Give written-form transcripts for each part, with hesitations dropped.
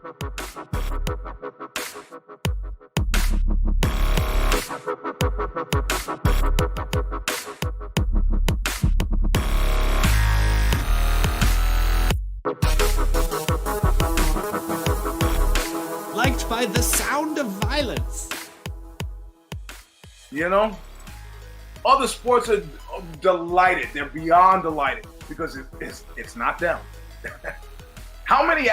Liked by the sound of violence. You know, other sports are delighted. They're beyond delighted because it's not them. How many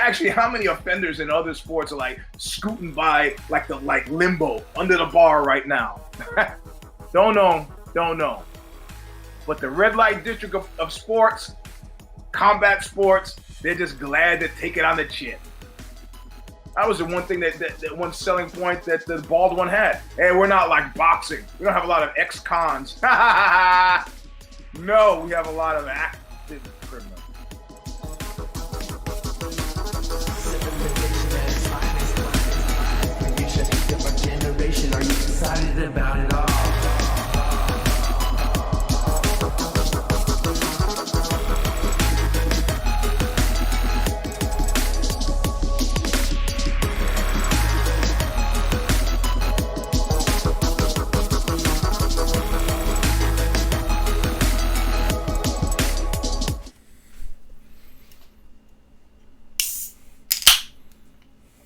offenders in other sports are like scooting by like limbo under the bar right now? Don't know. But the red light district of sports, combat sports, they're just glad to take it on the chin. That was the one thing that one selling point that the bald one had. Hey, we're not like boxing. We don't have a lot of ex-cons. No, we have a lot of active criminals. Different generation, are you excited about it all?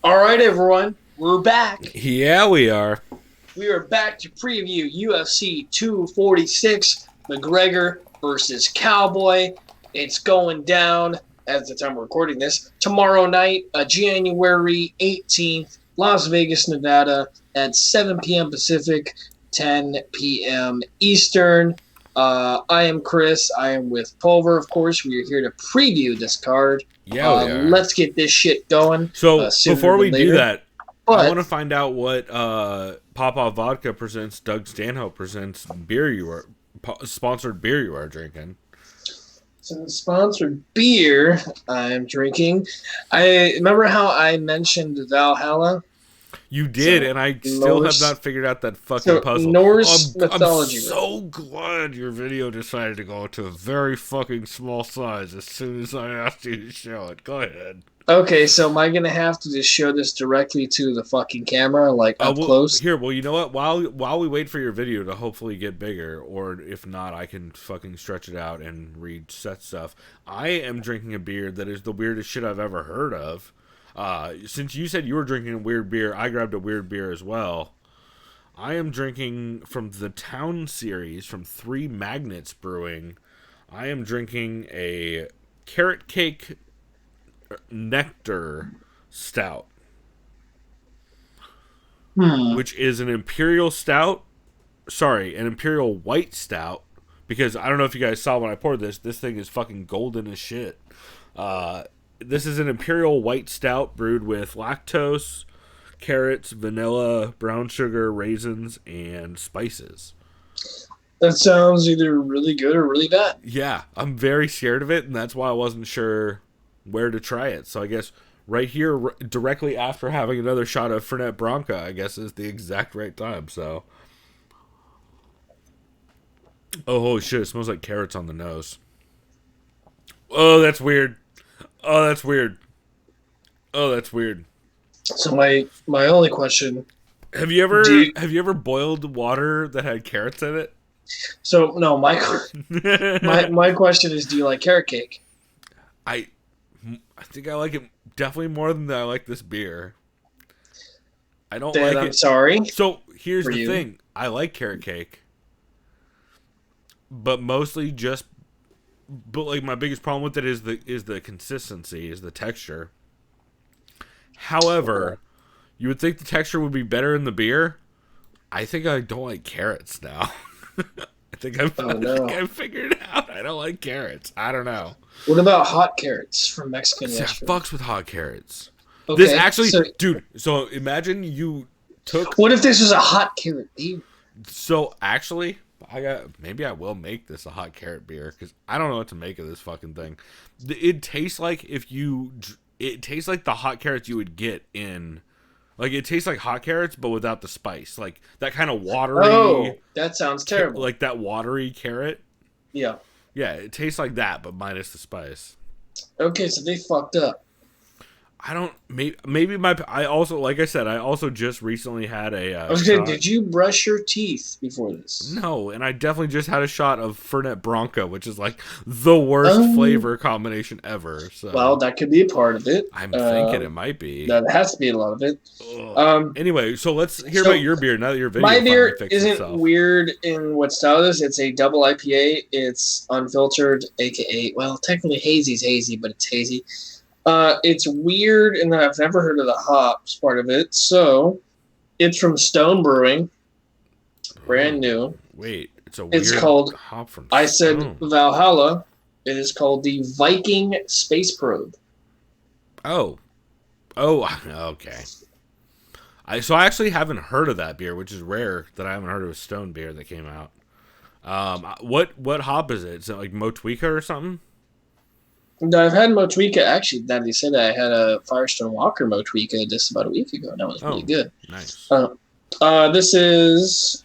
All right, everyone, we're back. Yeah, we are. We are back to preview UFC 246, McGregor versus Cowboy. It's going down, at the time we're recording this, tomorrow night, January 18th, Las Vegas, Nevada, at 7 p.m. Pacific, 10 p.m. Eastern. I am Chris. I am with Pulver, of course. We are here to preview this card. Yeah, we are. Let's get this shit going. So before we do that, but I want to find out what Popov Vodka presents, Doug Stanhope presents sponsored beer you are drinking. So sponsored beer I'm drinking. I remember how I mentioned Valhalla. You did, and I still have not figured out that fucking puzzle. Norse mythology. I'm so glad your video decided to go to a very fucking small size as soon as I asked you to show it. Go ahead. Okay, so am I going to have to just show this directly to the fucking camera, like up close? Here, well, you know what? While we wait for your video to hopefully get bigger, or if not, I can fucking stretch it out and read set stuff. I am drinking a beer that is the weirdest shit I've ever heard of. Since you said you were drinking a weird beer, I grabbed a weird beer as well. I am drinking from the Town series from Three Magnets Brewing. I am drinking a Carrot Cake Nectar Stout, which is an Imperial Stout. Sorry, an Imperial White Stout. Because I don't know if you guys saw when I poured this. This thing is fucking golden as shit. This is an Imperial White Stout brewed with lactose, carrots, vanilla, brown sugar, raisins, and spices. That sounds either really good or really bad. Yeah, I'm very scared of it, and that's why I wasn't sure where to try it. So I guess right here, directly after having another shot of Fernet Branca, I guess is the exact right time. So, oh holy shit! It smells like carrots on the nose. Oh, that's weird. Oh, that's weird. Oh, that's weird. So my only question: Have you ever boiled water that had carrots in it? So no, my question is: do you like carrot cake? I think I like it definitely more than I like this beer. I don't like it. I'm sorry. So here's the thing: I like carrot cake, but mostly just. But like my biggest problem with it is the consistency, is the texture. However, you would think the texture would be better in the beer. I think I don't like carrots now. I think I figured it out. I don't like carrots. I don't know. What about hot carrots from Mexican Fucks restaurants? with hot carrots. Okay, this actually, dude. So imagine you took. What if this was a hot carrot beer? So actually. Maybe I will make this a hot carrot beer because I don't know what to make of this fucking thing. It tastes like it tastes like the hot carrots you would get in, like it tastes like hot carrots but without the spice, like that kind of watery. Oh, that sounds terrible. Like that watery carrot. Yeah. Yeah, it tastes like that but minus the spice. Okay, so they fucked up. I don't. Maybe my. I also, like I said, I also just recently had a. I was saying, did you brush your teeth before this? No, and I definitely just had a shot of Fernet Branca, which is like the worst flavor combination ever. So, well, that could be a part of it. I'm thinking it might be. That has to be a lot of it. Anyway, so let's hear about your beer now that your video. My beer isn't itself. weird in what style it is. It's a double IPA. It's unfiltered, aka technically hazy's hazy, but it's hazy. It's weird in that I've never heard of the hops part of it. So, it's from Stone Brewing, brand new. Wait, it's called hop from I said Valhalla. It is called the Viking Space Probe. Oh, okay. I actually haven't heard of that beer, which is rare that I haven't heard of a Stone beer that came out. What hop is it? Is it like Motueka or something? No, I've had Motueka. Actually, now that you said that, I had a Firestone Walker Motueka just about a week ago. That was really good. Nice. This is...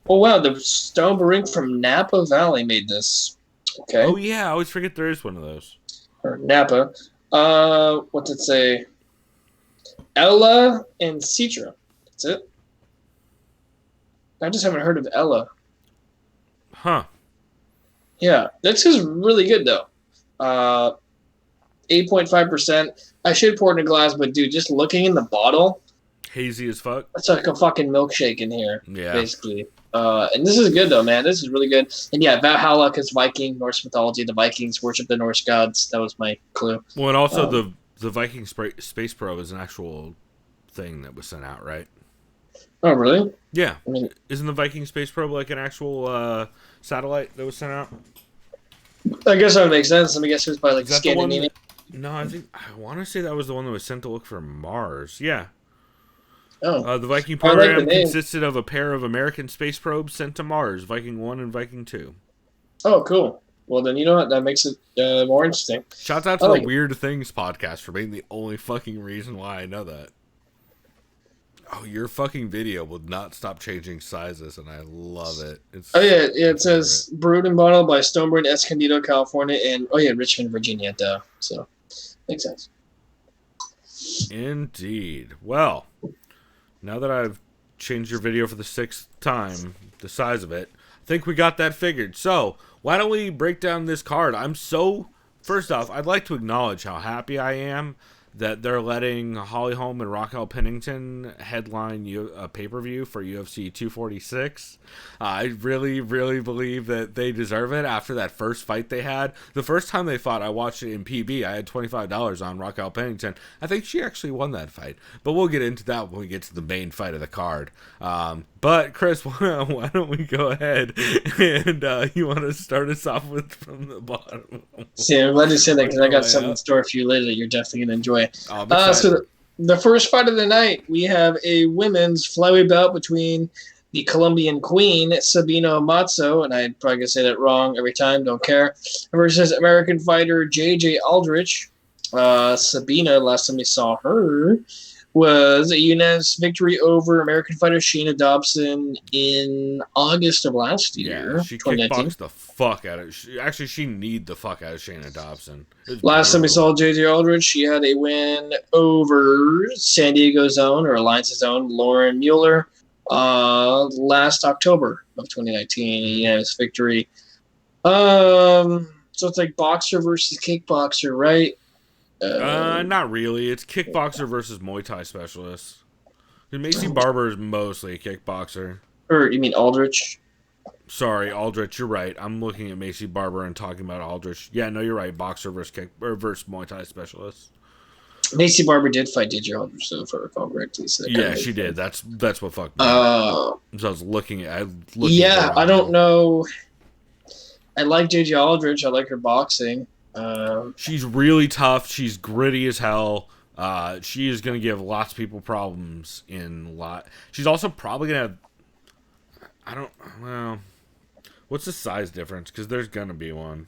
Oh, wow. The Stone Brewing from Napa Valley made this. Okay. Oh, yeah. I always forget there is one of those. Or Napa. What's it say? Ella and Citra. That's it. I just haven't heard of Ella. Huh. Yeah. This is really good, though. 8.5%. I should pour it in a glass, but dude, just looking in the bottle, hazy as fuck. It's like a fucking milkshake in here, yeah. Basically. And this is good though, man. This is really good. And yeah, Valhalla, because Viking, Norse mythology, the Vikings worship the Norse gods. That was my clue. Well, and also the Viking Space Probe is an actual thing that was sent out, right? Oh, really? Yeah. I mean, isn't the Viking Space Probe like an actual satellite that was sent out? I guess that would make sense. Let me guess, it was by like Scandinavian. No, I want to say that was the one that was sent to look for Mars. Yeah. Oh. The Viking program consisted of a pair of American space probes sent to Mars, Viking 1 and Viking 2. Oh, cool. Well, then you know what? That makes it more interesting. Shouts out to the Weird Things podcast for being the only fucking reason why I know that. Oh, your fucking video will not stop changing sizes, and I love it. It says brewed and bottled by Stoneburn, Escondido, California, and Richmond, Virginia. Duh. So, makes sense. Indeed. Well, now that I've changed your video for the 6th time, the size of it, I think we got that figured. So, why don't we break down this card? First off, I'd like to acknowledge how happy I am that they're letting Holly Holm and Raquel Pennington headline a pay-per-view for UFC 246. I really, really believe that they deserve it after that first fight they had. The first time they fought, I watched it in PB. I had $25 on Raquel Pennington. I think she actually won that fight. But we'll get into that when we get to the main fight of the card. But, Chris, why don't we go ahead and you want to start us off with from the bottom? See, I'm glad you said that because I got something in store for you later that you're definitely going to enjoy. So the first fight of the night, we have a women's flyweight bout between the Colombian queen, Sabina Matzo, and I'm probably going to say that wrong every time, don't care, versus American fighter J.J. Aldrich. Sabina, last time we saw her, was a unanimous victory over American fighter Shayna Dobson in August of last year. Yeah, she kickboxed the fuck out of it. She kneed the fuck out of Shayna Dobson. Last time we saw J.J. Aldrich, she had a win over San Diego's own, or Alliance's own, Lauren Mueller, last October of 2019. A unanimous victory. So it's like boxer versus kickboxer, right? Not really. It's kickboxer versus Muay Thai specialist. Macy Barber is mostly a kickboxer. Or you mean Aldrich? Sorry, Aldrich. You're right. I'm looking at Macy Barber and talking about Aldrich. Yeah, no, you're right. Boxer versus versus Muay Thai specialist. Macy Barber did fight DJ Aldrich, so if I recall correctly. So yeah, she did. That's what fucked me. So I was looking at. I don't know. I like JJ Aldrich. I like her boxing. She's really tough. She's gritty as hell. She is going to give lots of people problems She's also probably going to what's the size difference? Because there's going to be one.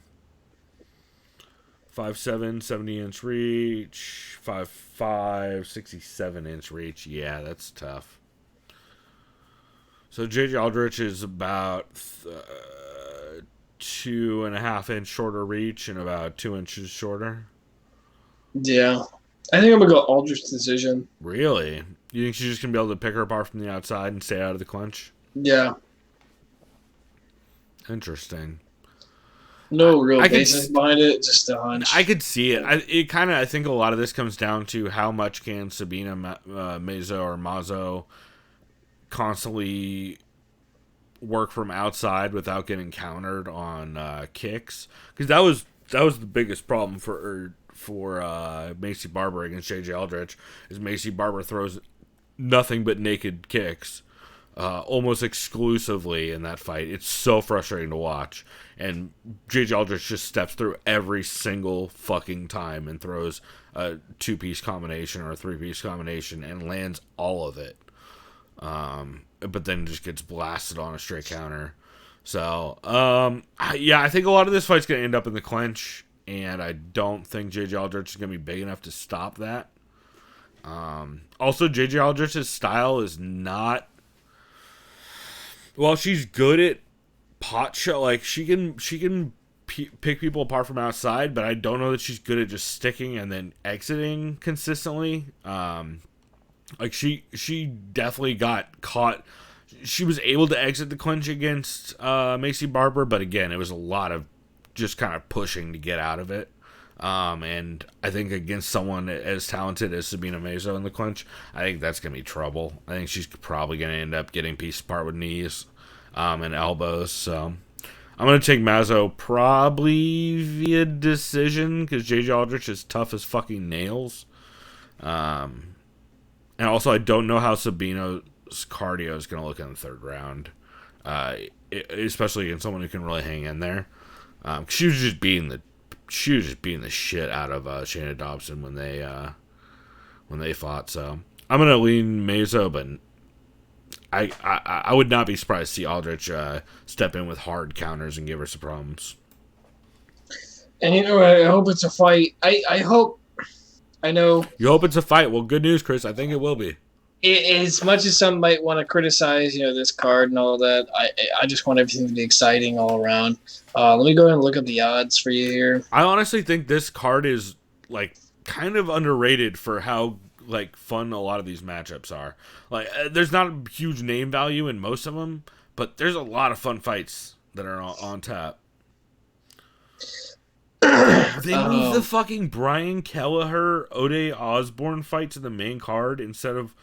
5'7", 70-inch reach. 5'5", 67-inch reach. Yeah, that's tough. So JJ Aldrich is about 2.5 inch shorter reach and about 2 inches shorter. Yeah. I think I'm gonna go Aldrich decision. Really? You think she's just gonna be able to pick her apart from the outside and stay out of the clinch? Yeah. Interesting. No real I basis behind it, just a hunch. I could see it. I think a lot of this comes down to how much can Sabina Mazo or Mazo constantly work from outside without getting countered on kicks, because that was the biggest problem for Macy Barber against JJ Aldrich. Is Macy Barber throws nothing but naked kicks. Almost exclusively in that fight. It's so frustrating to watch. And JJ Aldrich just steps through every single fucking time and throws a 2-piece combination or a 3-piece combination and lands all of it. But then just gets blasted on a straight counter. So, yeah, I think a lot of this fight's going to end up in the clinch. And I don't think JJ Aldrich is going to be big enough to stop that. Also, JJ Aldrich's style is not... Well, she's good at pot shot. Like, she can pick people apart from outside, but I don't know that she's good at just sticking and then exiting consistently. Like, she definitely got caught. She was able to exit the clinch against Macy Barber, but again, it was a lot of just kind of pushing to get out of it. And I think against someone as talented as Sabina Mazo in the clinch, I think that's going to be trouble. I think she's probably going to end up getting pieced apart with knees and elbows. So I'm going to take Mazo probably via decision because JJ Aldrich is tough as fucking nails. And also, I don't know how Sabina's cardio is going to look in the third round, especially against someone who can really hang in there. She was just beating the shit out of Shayna Dobson when they fought. So I'm gonna lean Mazo, but I would not be surprised to see Aldrich step in with hard counters and give her some problems. And I hope it's a fight. I hope. I know. You hope it's a fight. Well, good news, Chris. I think it will be. As much as some might want to criticize, this card and all that, I just want everything to be exciting all around. Let me go ahead and look up the odds for you here. I honestly think this card is like kind of underrated for how like fun a lot of these matchups are. Like, there's not a huge name value in most of them, but there's a lot of fun fights that are on tap. They moved the fucking Brian Kelleher Ode Osborne fight to the main card instead of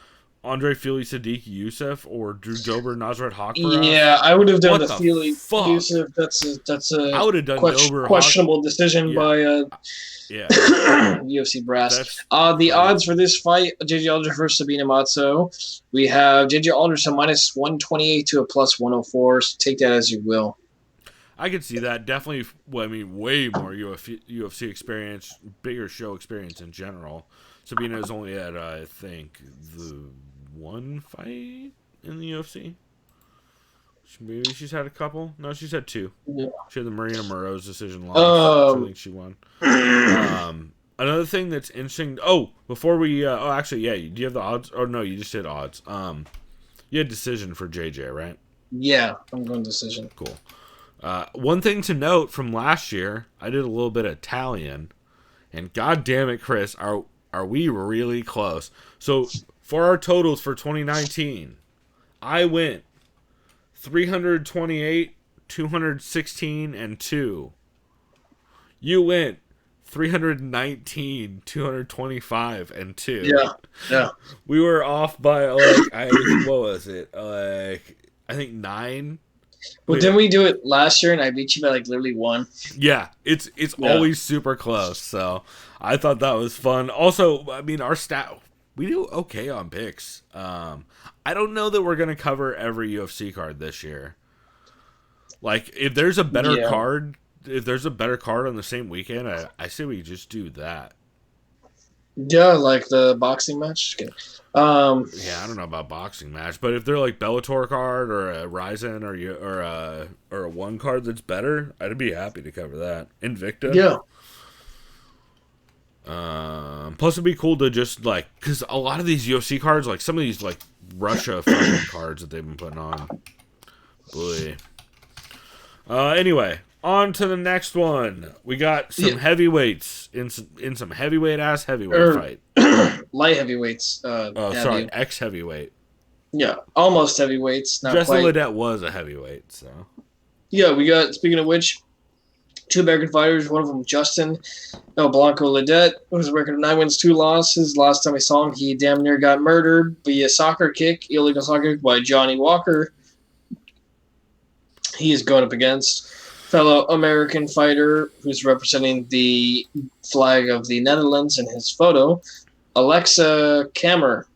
Andre Fili Sadiq Youssef or Drew Dober Nazareth Hawkbar. Yeah, I would have done What the the Fili fuck? Youssef. That's a I would have done Dober questionable decision Yeah. by Yeah, UFC brass. That's The odds for this fight: JJ Aldrich versus Sabina Matzo. We have JJ Aldrich a minus 128 to a plus 104. So take that as you will. I could see that. Definitely, well, I mean, way more UFC experience, bigger show experience in general. Sabina is only at, I think, the one fight in the UFC. Maybe she's had a couple. No, she's had two. Yeah. She had the Marina Moroz decision loss, which I think she won. Another thing that's interesting. Oh, before we. Actually, yeah. Do you have the odds? Oh no, you just said odds. You had decision for JJ, right? Yeah, I'm going decision. Cool. One thing to note from last year, I did a little bit of Italian, and god damn it, Chris, are we really close? So for our totals for 2019, I went 328, 216, and 2. You went 319, 225, and 2. Yeah. We were off by what was it? I think 9. Well, didn't we do it last year and I beat you by like literally 1? Yeah, it's always super close. So I thought that was fun. Also, I mean, our we do okay on picks. I don't know that we're gonna cover every UFC card this year. Like, if there's a better card, on the same weekend, I say we just do that. Yeah, like the boxing match. Yeah, I don't know about boxing match, but if they're like Bellator card or a Ryzen or a one card that's better, I'd be happy to cover that. Invicta. Yeah. Plus, it'd be cool to just like, because a lot of these UFC cards, like some of these like Russia fucking cards that they've been putting on. Boy. Anyway, On to the next one. We got some heavyweights in some heavyweight fight. Light heavyweights. Ex heavyweight. Yeah, almost heavyweights. Not Justin quite. Ledet was a heavyweight, so. Yeah, we got. Speaking of which, 2 American fighters. One of them, Justin El Blanco Ledet, who's a record of 9 wins, 2 losses. Last time we saw him, he damn near got murdered via illegal soccer kick by Johnny Walker. He is going up against fellow American fighter who's representing the flag of the Netherlands in his photo, Alexa Kammer,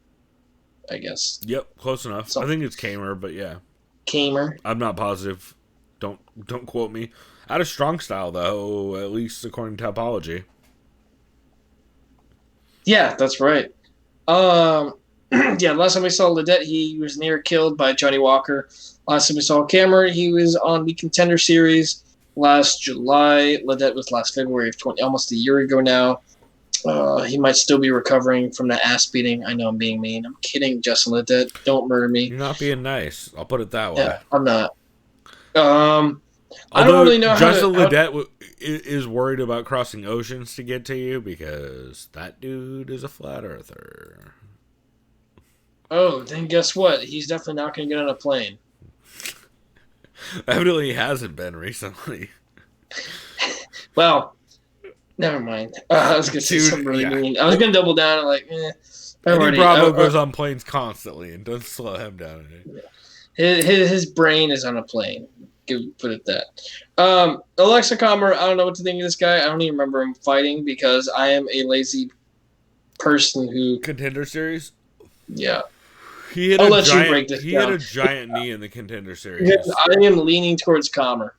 I guess. Yep, close enough. I think it's Kamer, but yeah. Kamer. I'm not positive. Don't quote me. Out of strong style, though, at least according to Topology. Yeah, that's right. Yeah, last time we saw Ledet, he was near killed by Johnny Walker. Last time we saw Cameron, he was on the Contender Series last July. Ledet was last February of almost a year ago now. He might still be recovering from that ass beating. I know I'm being mean. I'm kidding, Justin Ledet. Don't murder me. You're not being nice. I'll put it that way. Yeah, I'm not. Although I don't really know Justin Ledet is worried about crossing oceans to get to you because that dude is a flat earther. Oh, then guess what? He's definitely not going to get on a plane. Evidently, he hasn't been recently. Well, never mind. I was going to say something really mean. I was going to double down and Eddie Bravo goes on planes constantly and doesn't slow him down. His brain is on a plane. Put it that. Alexa Kammer, I don't know what to think of this guy. I don't even remember him fighting because I am a lazy person who... Contender Series? Yeah. I'll let you break this down. He had a giant knee in the Contender Series. I am leaning towards Kammer.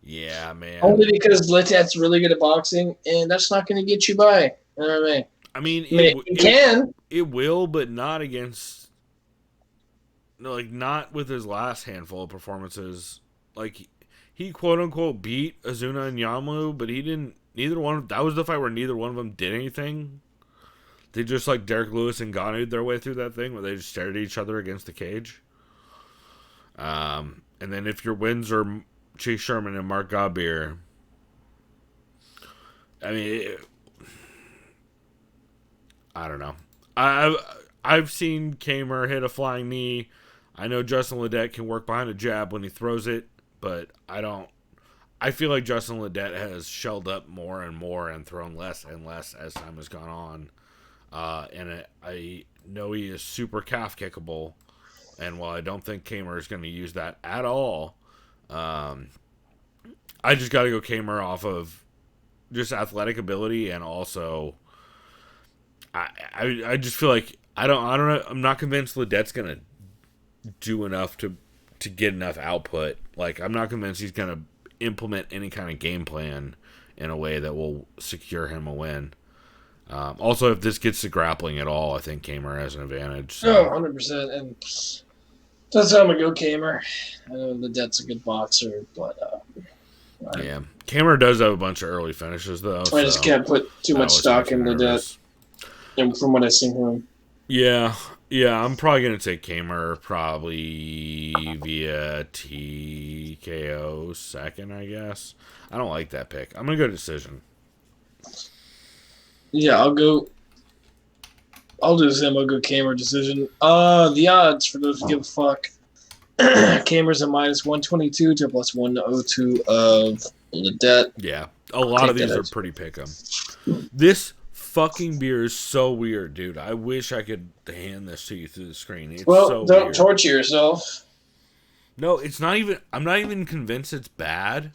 Yeah, man. Only because Letet's really good at boxing, and that's not going to get you by. You know what I mean? It can. It will, but not against... No, not with his last handful of performances. He quote-unquote beat Azuna and Yamalu, but he didn't... That was the fight where neither one of them did anything. They just, Derek Lewis and Ganu'd their way through that thing where they just stared at each other against the cage. And then if your wins are Chase Sherman and Mark Gaubir, I mean, I don't know. I've seen Kamer hit a flying knee. I know Justin Ledet can work behind a jab when he throws it, but I feel like Justin Ledet has shelled up more and more and thrown less and less as time has gone on. And I know he is super calf kickable, and while I don't think Kamer is going to use that at all, I just got to go Kamer off of just athletic ability, and also I just feel like I don't know. I'm not convinced Ledet's going to do enough to get enough output. I'm not convinced he's going to implement any kind of game plan in a way that will secure him a win. Also, if this gets to grappling at all, I think Kamer has an advantage. So. 100%. And that's how I'm going to go Kamer. I know Ledet's a good boxer, but... yeah. Kamer does have a bunch of early finishes, though. I just can't put too much stock in Ledet from what I've seen from him. Yeah, I'm probably going to take Kamer probably via TKO second, I guess. I don't like that pick. I'm going to go decision. Yeah, I'll do the same. I'll go Kamer decision. The odds, for those who give a fuck. Kamer's a minus 122 to plus 102 of Ledet. Yeah, a lot of these are pretty pick'em. This fucking beer is so weird, dude. I wish I could hand this to you through the screen. It's so don't weird. torture yourself. No, it's not even... I'm not even convinced it's bad.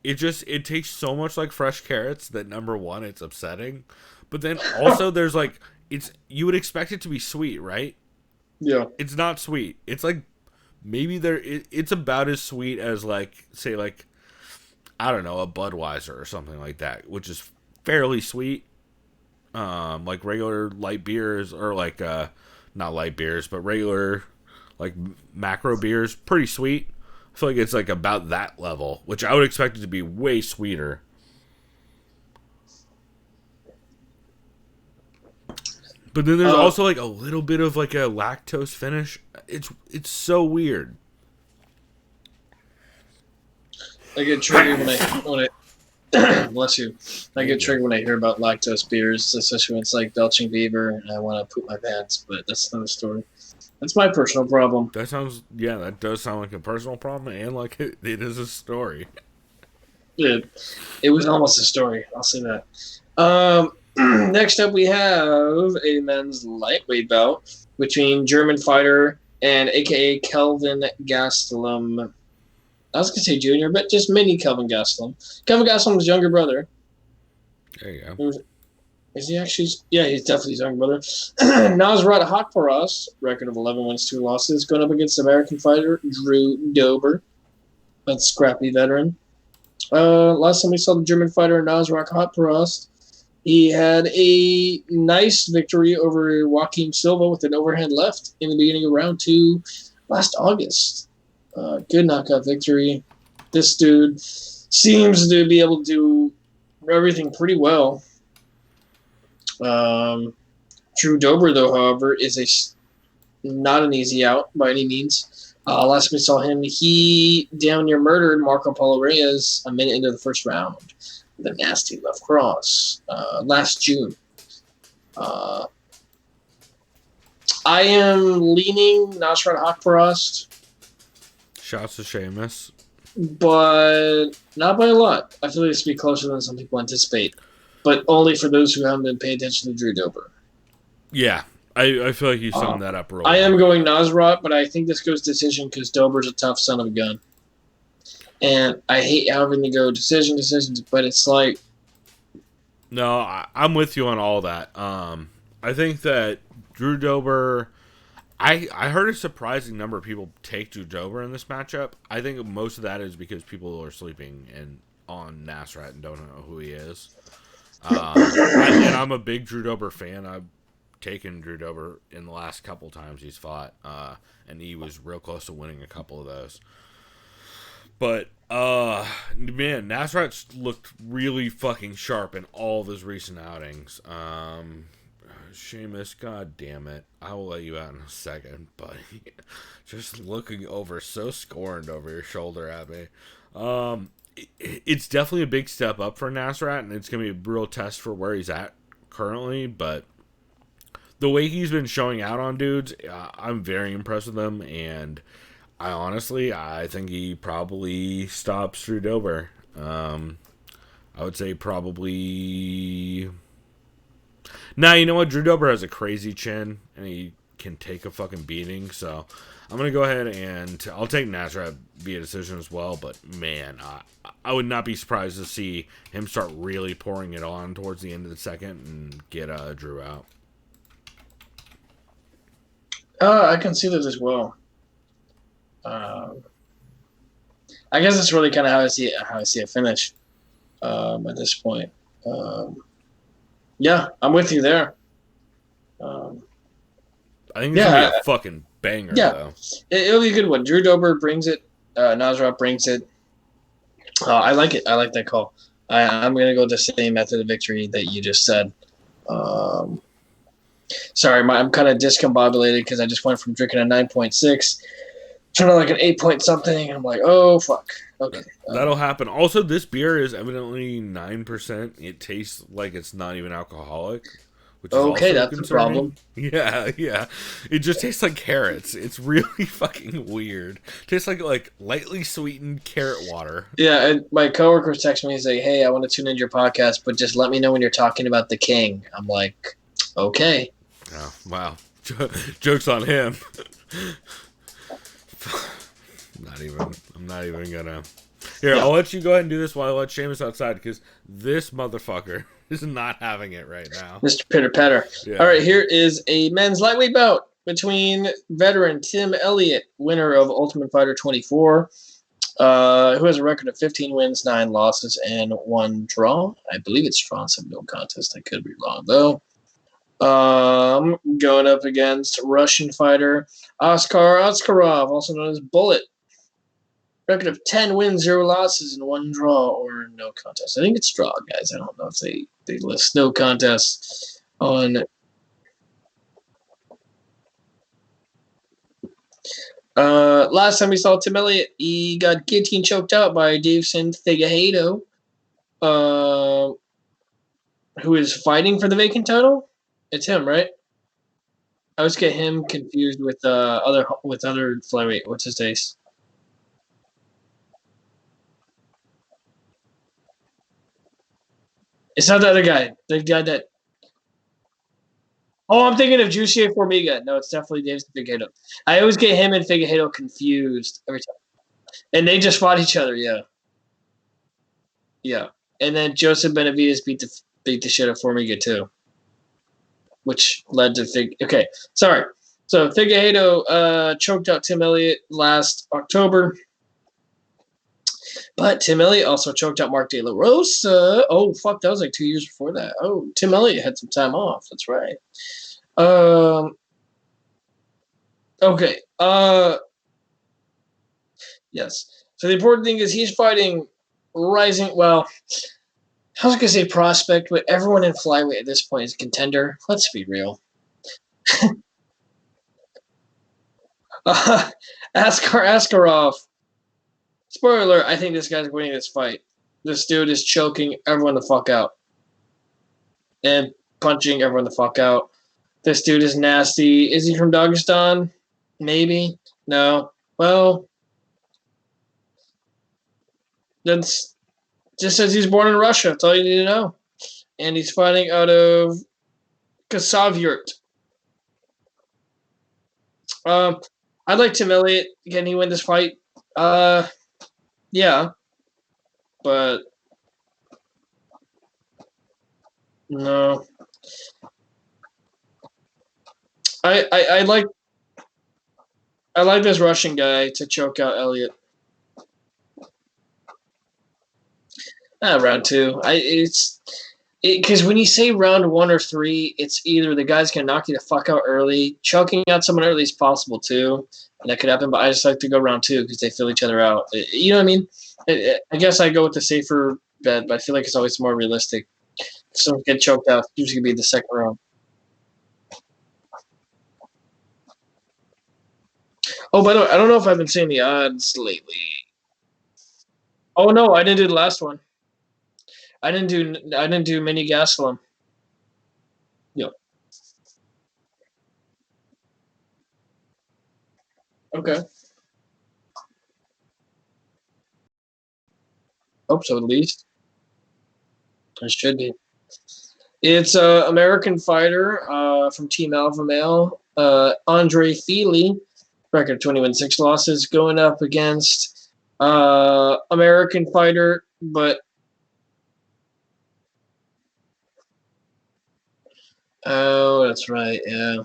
It tastes so much like fresh carrots that, number one, it's upsetting. But then also there's you would expect it to be sweet, right? Yeah. It's not sweet. It's maybe it's about as sweet as say I don't know, a Budweiser or something like that, which is fairly sweet. Like regular light beers or not light beers, but regular macro beers, pretty sweet. I feel like it's about that level, which I would expect it to be way sweeter. But then there's also a little bit of a lactose finish. It's so weird. I get triggered when I bless you. I get triggered when I hear about lactose beers, especially when it's like belching beaver and I want to poop my pants. But that's another story. That's my personal problem. That does sound like a personal problem, and like it is a story. It was almost a story. I'll say that. Next up, we have a men's lightweight bout between German fighter and AKA Kelvin Gastelum. I was gonna say junior, but just mini Kelvin Gastelum. Kelvin Gastelum's younger brother. There you go. Is he actually? Yeah, he's definitely his younger brother. Nasrat Haqparast, record of 11 wins, 2 losses, going up against American fighter Drew Dober, a scrappy veteran. Last time we saw the German fighter Nasrat Haqparast, he had a nice victory over Joaquim Silva with an overhand left in the beginning of round 2 last August. Good knockout victory. This dude seems to be able to do everything pretty well. Drew Dober, though, however, is not an easy out by any means. Last time we saw him, he down near murdered Marco Polo Reyes a minute into the first round with a nasty left cross last June. I am leaning Nasrat Haqparast. Shouts to Sheamus. But not by a lot. I feel like this will be closer than some people anticipate. But only for those who haven't been paying attention to Drew Dober. Yeah, I feel like you summed that up real I well. am going Nasrat, but I think this goes decision because Dober's a tough son of a gun. And I hate having to go decisions, but it's like... No, I'm with you on all that. I think that Drew Dober... I heard a surprising number of people take Drew Dober in this matchup. I think most of that is because people are sleeping on Nasrat and don't know who he is. And I'm a big Drew Dober fan. I've taken Drew Dober in the last couple times he's fought, and he was real close to winning a couple of those. But, man, Nasrat's looked really fucking sharp in all of his recent outings. Sheamus, god damn it. I will let you out in a second, buddy. Just looking over so scorned over your shoulder at me. It's definitely a big step up for Nasrat, and it's going to be a real test for where he's at currently, but the way he's been showing out on dudes, I'm very impressed with him, and I think he probably stops Drew Dober. I would say probably... Now, you know what? Drew Dober has a crazy chin, and he can take a fucking beating, so I'm going to go ahead and I'll take Nasrat via decision as well, but man, I would not be surprised to see him start really pouring it on towards the end of the second and get Drew out. I can see that as well. I guess it's really kind of how I see it finish at this point. Yeah, I'm with you there. I think it's going to be a fucking banger, though. It'll be a good one. Drew Dober brings it. Nasrat brings it. I like it. I like that call. I'm going to go the same method of victory that you just said. Sorry, I'm kind of discombobulated because I just went from drinking a 9.6 to like an 8 point something. I'm like, oh, fuck. Okay. That'll happen. Also, this beer is evidently 9%. It tastes like it's not even alcoholic. Which is okay, that's the problem. Yeah. It just tastes like carrots. It's really fucking weird. Tastes like lightly sweetened carrot water. Yeah, and my coworkers text me and say, hey, I want to tune into your podcast, but just let me know when you're talking about the king. I'm like, okay. Oh, wow. Joke's on him. I'm not even gonna. Here, yeah. I'll let you go ahead and do this while I let Sheamus outside, because this motherfucker is not having it right now. Mr. Pitter Patter. Yeah. All right, here is a men's lightweight bout between veteran Tim Elliott, winner of Ultimate Fighter 24, who has a record of 15 wins, 9 losses, and 1 draw. I believe it's drawn some no contest. I could be wrong, though. Going up against Russian fighter Oskar Askarov, also known as Bullet. Record of 10 wins, 0 losses, and 1 draw or no contest. I think it's draw, guys. I don't know if they list no contest on. Last time we saw Tim Elliott, he got guillotine choked out by Davison Figueiredo, who is fighting for the vacant title. It's him, right? I always get him confused with other flyweight. What's his face? It's not the other guy. The guy that. Oh, I'm thinking of Jussier Formiga. No, it's definitely Davison Figueiredo. I always get him and Figueiredo confused every time, and they just fought each other. Yeah, yeah. And then Joseph Benavidez beat the shit out of Formiga too, which led to Okay, sorry. So Figueiredo choked out Tim Elliott last October. But Tim Elliott also choked out Mark De La Rosa. Oh, fuck, that was like 2 years before that. Oh, Tim Elliott had some time off. That's right. Okay. Yes. So the important thing is he's fighting rising. Well, I was gonna say prospect, but everyone in flyweight at this point is a contender. Let's be real. Askarov. Spoiler: I think this guy's winning this fight. This dude is choking everyone the fuck out and punching everyone the fuck out. This dude is nasty. Is he from Dagestan? Maybe. No. Well, that's just says he's born in Russia. That's all you need to know. And he's fighting out of Kasavyurt. I'd like Tim Elliott. Can he win this fight? Yeah. But no. I like this Russian guy to choke out Elliott. Round two. Because when you say round 1 or 3, it's either the guy's gonna knock you the fuck out early, choking out someone early is possible too, and that could happen. But I just like to go round 2 because they fill each other out. You know what I mean? I guess I go with the safer bet, but I feel like it's always more realistic. If someone get choked out, it's usually gonna be the second round. Oh, by the way, I don't know if I've been seeing the odds lately. Oh no, I didn't do the last one. I didn't do mini Gastelum. Yep. Okay. Hope so, at least. It should be. It's an American fighter from Team Alpha Male, Andre Feely, record 21-6 losses, going up against American fighter, but oh, that's right. Yeah,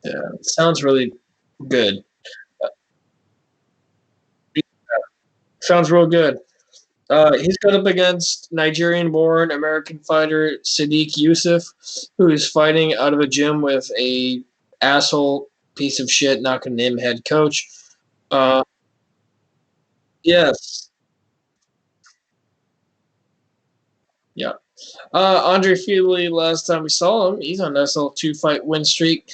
yeah. Sounds really good. Sounds real good. He's got up against Nigerian-born American fighter Sadiq Yusuf, who is fighting out of a gym with a asshole piece of shit, not gonna name head coach. Yes. Yeah. Andre Feely, last time we saw him, he's on a nice little 2-fight win streak.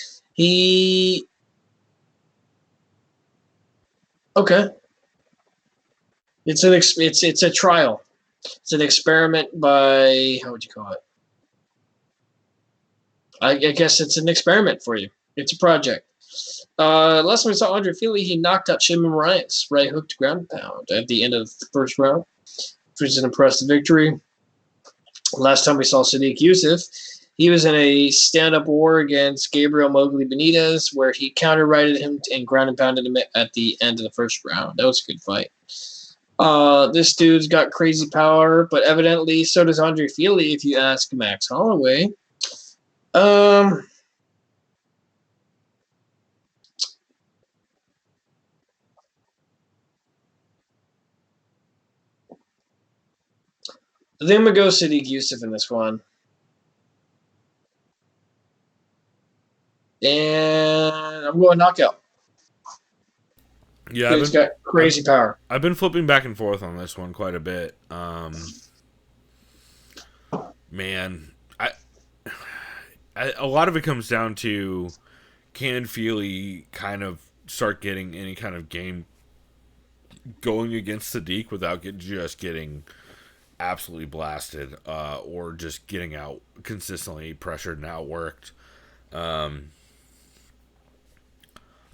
Okay. It's a trial. It's an experiment by, how would you call it? I guess it's an experiment for you. It's a project. Last time we saw Andre Feely, he knocked out Shimon Moraes, right hook to ground pound at the end of the first round, which is an impressive victory. Last time we saw Sadiq Yusuf, he was in a stand-up war against Gabriel Mowgli Benitez, where he counter-righted him and ground and pounded him at the end of the first round. That was a good fight. This dude's got crazy power, but evidently so does Andre Feely, if you ask Max Holloway. The I think I'm going to go Sadiq Yusuf in this one. And I'm going knockout. Yeah, He's got crazy power. I've been flipping back and forth on this one quite a bit. Man, a lot of it comes down to, can Feely kind of start getting any kind of game going against Sadiq without just getting absolutely blasted, or just getting out consistently pressured and outworked.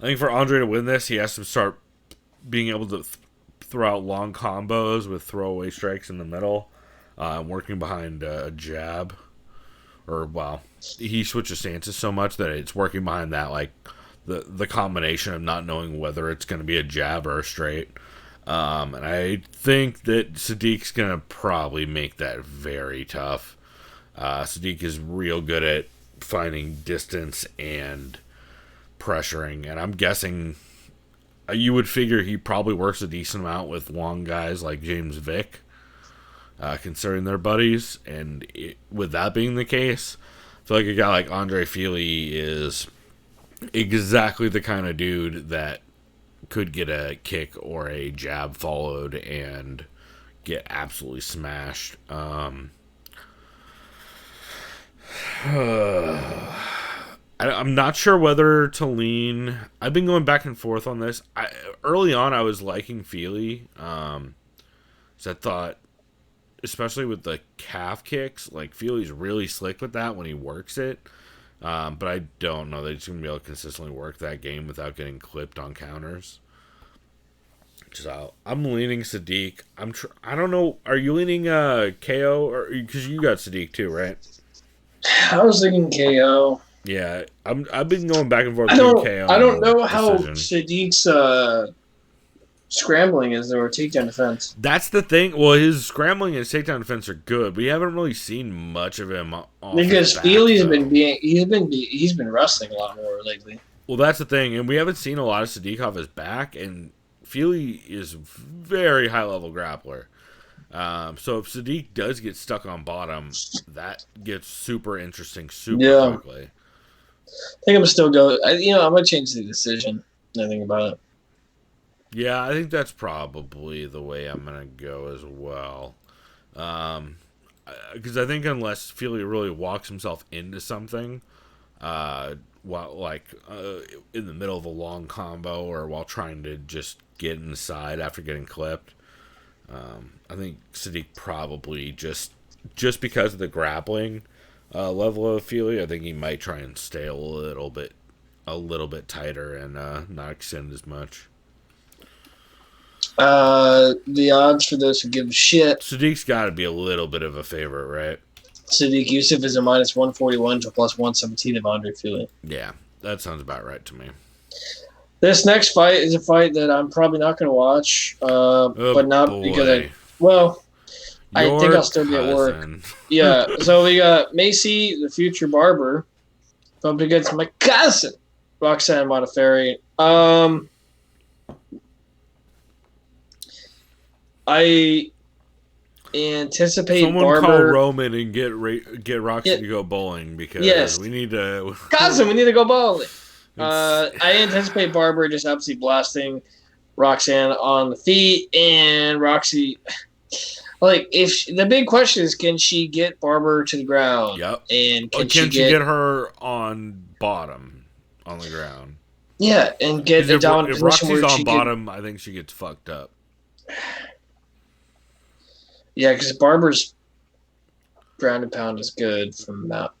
I think for Andre to win this, he has to start being able to throw out long combos with throwaway strikes in the middle, working behind a jab. Or, well, he switches stances so much that it's working behind that, like, the combination of not knowing whether it's going to be a jab or a straight. And I think that Sadiq's going to probably make that very tough. Sadiq is real good at finding distance and pressuring, and I'm guessing you would figure he probably works a decent amount with long guys like James Vick, considering they're buddies. And with that being the case, I feel like a guy like Andre Fili is exactly the kind of dude that could get a kick or a jab followed and get absolutely smashed. I'm not sure whether to lean. I've been going back and forth on this. Early on, I was liking Fili. So I thought, especially with the calf kicks, like Fili's really slick with that when he works it. But I don't know that he's going to be able to consistently work that game without getting clipped on counters. So I'm leaning Sadiq. I don't know. Are you leaning KO, or because you got Sadiq too, right? I was thinking KO. Yeah, I've been going back and forth. I don't know decision. how Sadiq's scrambling is or takedown defense. That's the thing. Well, his scrambling and his takedown defense are good. We haven't really seen much of him because Fili's he's been wrestling a lot more lately. Well, that's the thing, and we haven't seen a lot of Sadiq off his back, and Fili is very high level grappler. So if Sadiq does get stuck on bottom, that gets super interesting quickly. I think I'm still going. I'm gonna change the decision. I think about it. Yeah, I think that's probably the way I'm gonna go as well. Because I think unless Fili really walks himself into something, while in the middle of a long combo or while trying to just get inside after getting clipped, I think Sadiq probably just because of the grappling level of Fili, I think he might try and stay a little bit tighter and not extend as much. The odds for those who give a shit. Sadiq's got to be a little bit of a favorite, right? Sadiq Youssef is a minus 141 to plus 117 of Andre Fili. Yeah, that sounds about right to me. This next fight is a fight that I'm probably not going to watch, but not because I think I'll still be at work. Yeah, so we got Macy, the future barber, up against my cousin, Roxanne Modafferi. I anticipate someone Barber. Call Roman and get Roxy to go bowling because we need to. Cousin, we need to go bowling. I anticipate Barber just absolutely blasting Roxanne on the feet, and Roxy. The big question is, can she get Barber to the ground? Yep. And can she get her on bottom on the ground? Yeah, and get the dominant position where Roxy's on bottom, I think she gets fucked up. Yeah, because Barber's ground and pound is good from that.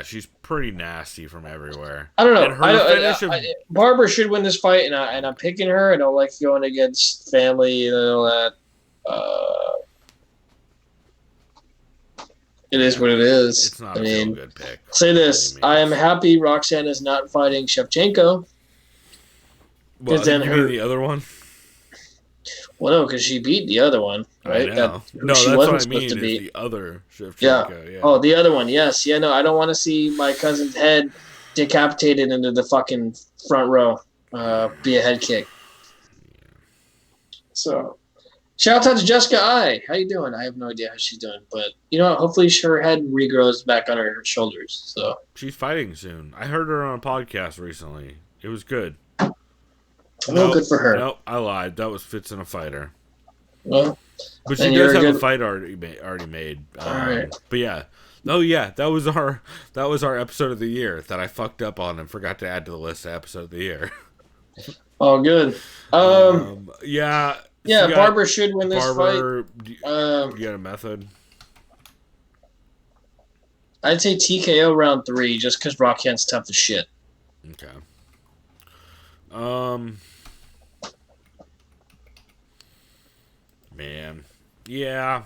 She's pretty nasty from everywhere. I don't know. Barber should win this fight, and I'm picking her. I don't like going against family and all that. It is what it is. It's not a good pick. Say this: I am happy Roxanne is not fighting Shevchenko. Well, then you mean the other one? Well, no, because she beat the other one, right? That's what I mean. Is the other Shevchenko. Yeah. Oh, the other one. Yes. Yeah. No, I don't want to see my cousin's head decapitated into the fucking front row. Be a head kick. So, shout out to Jessica I. How you doing? I have no idea how she's doing, but hopefully her head regrows back on her shoulders. So she's fighting soon. I heard her on a podcast recently. It was good. Good for her. Nope, I lied. That was Fitz and a Fighter. Well, but she does have a fight already made. All right. But yeah. Oh yeah, that was our episode of the year that I fucked up on and forgot to add to the list of episode of the year. All good. Yeah. Yeah, Barber should win this Barber, fight. you got a method? I'd say TKO round 3, just because Rockhand's tough as shit. Okay. Man. Yeah.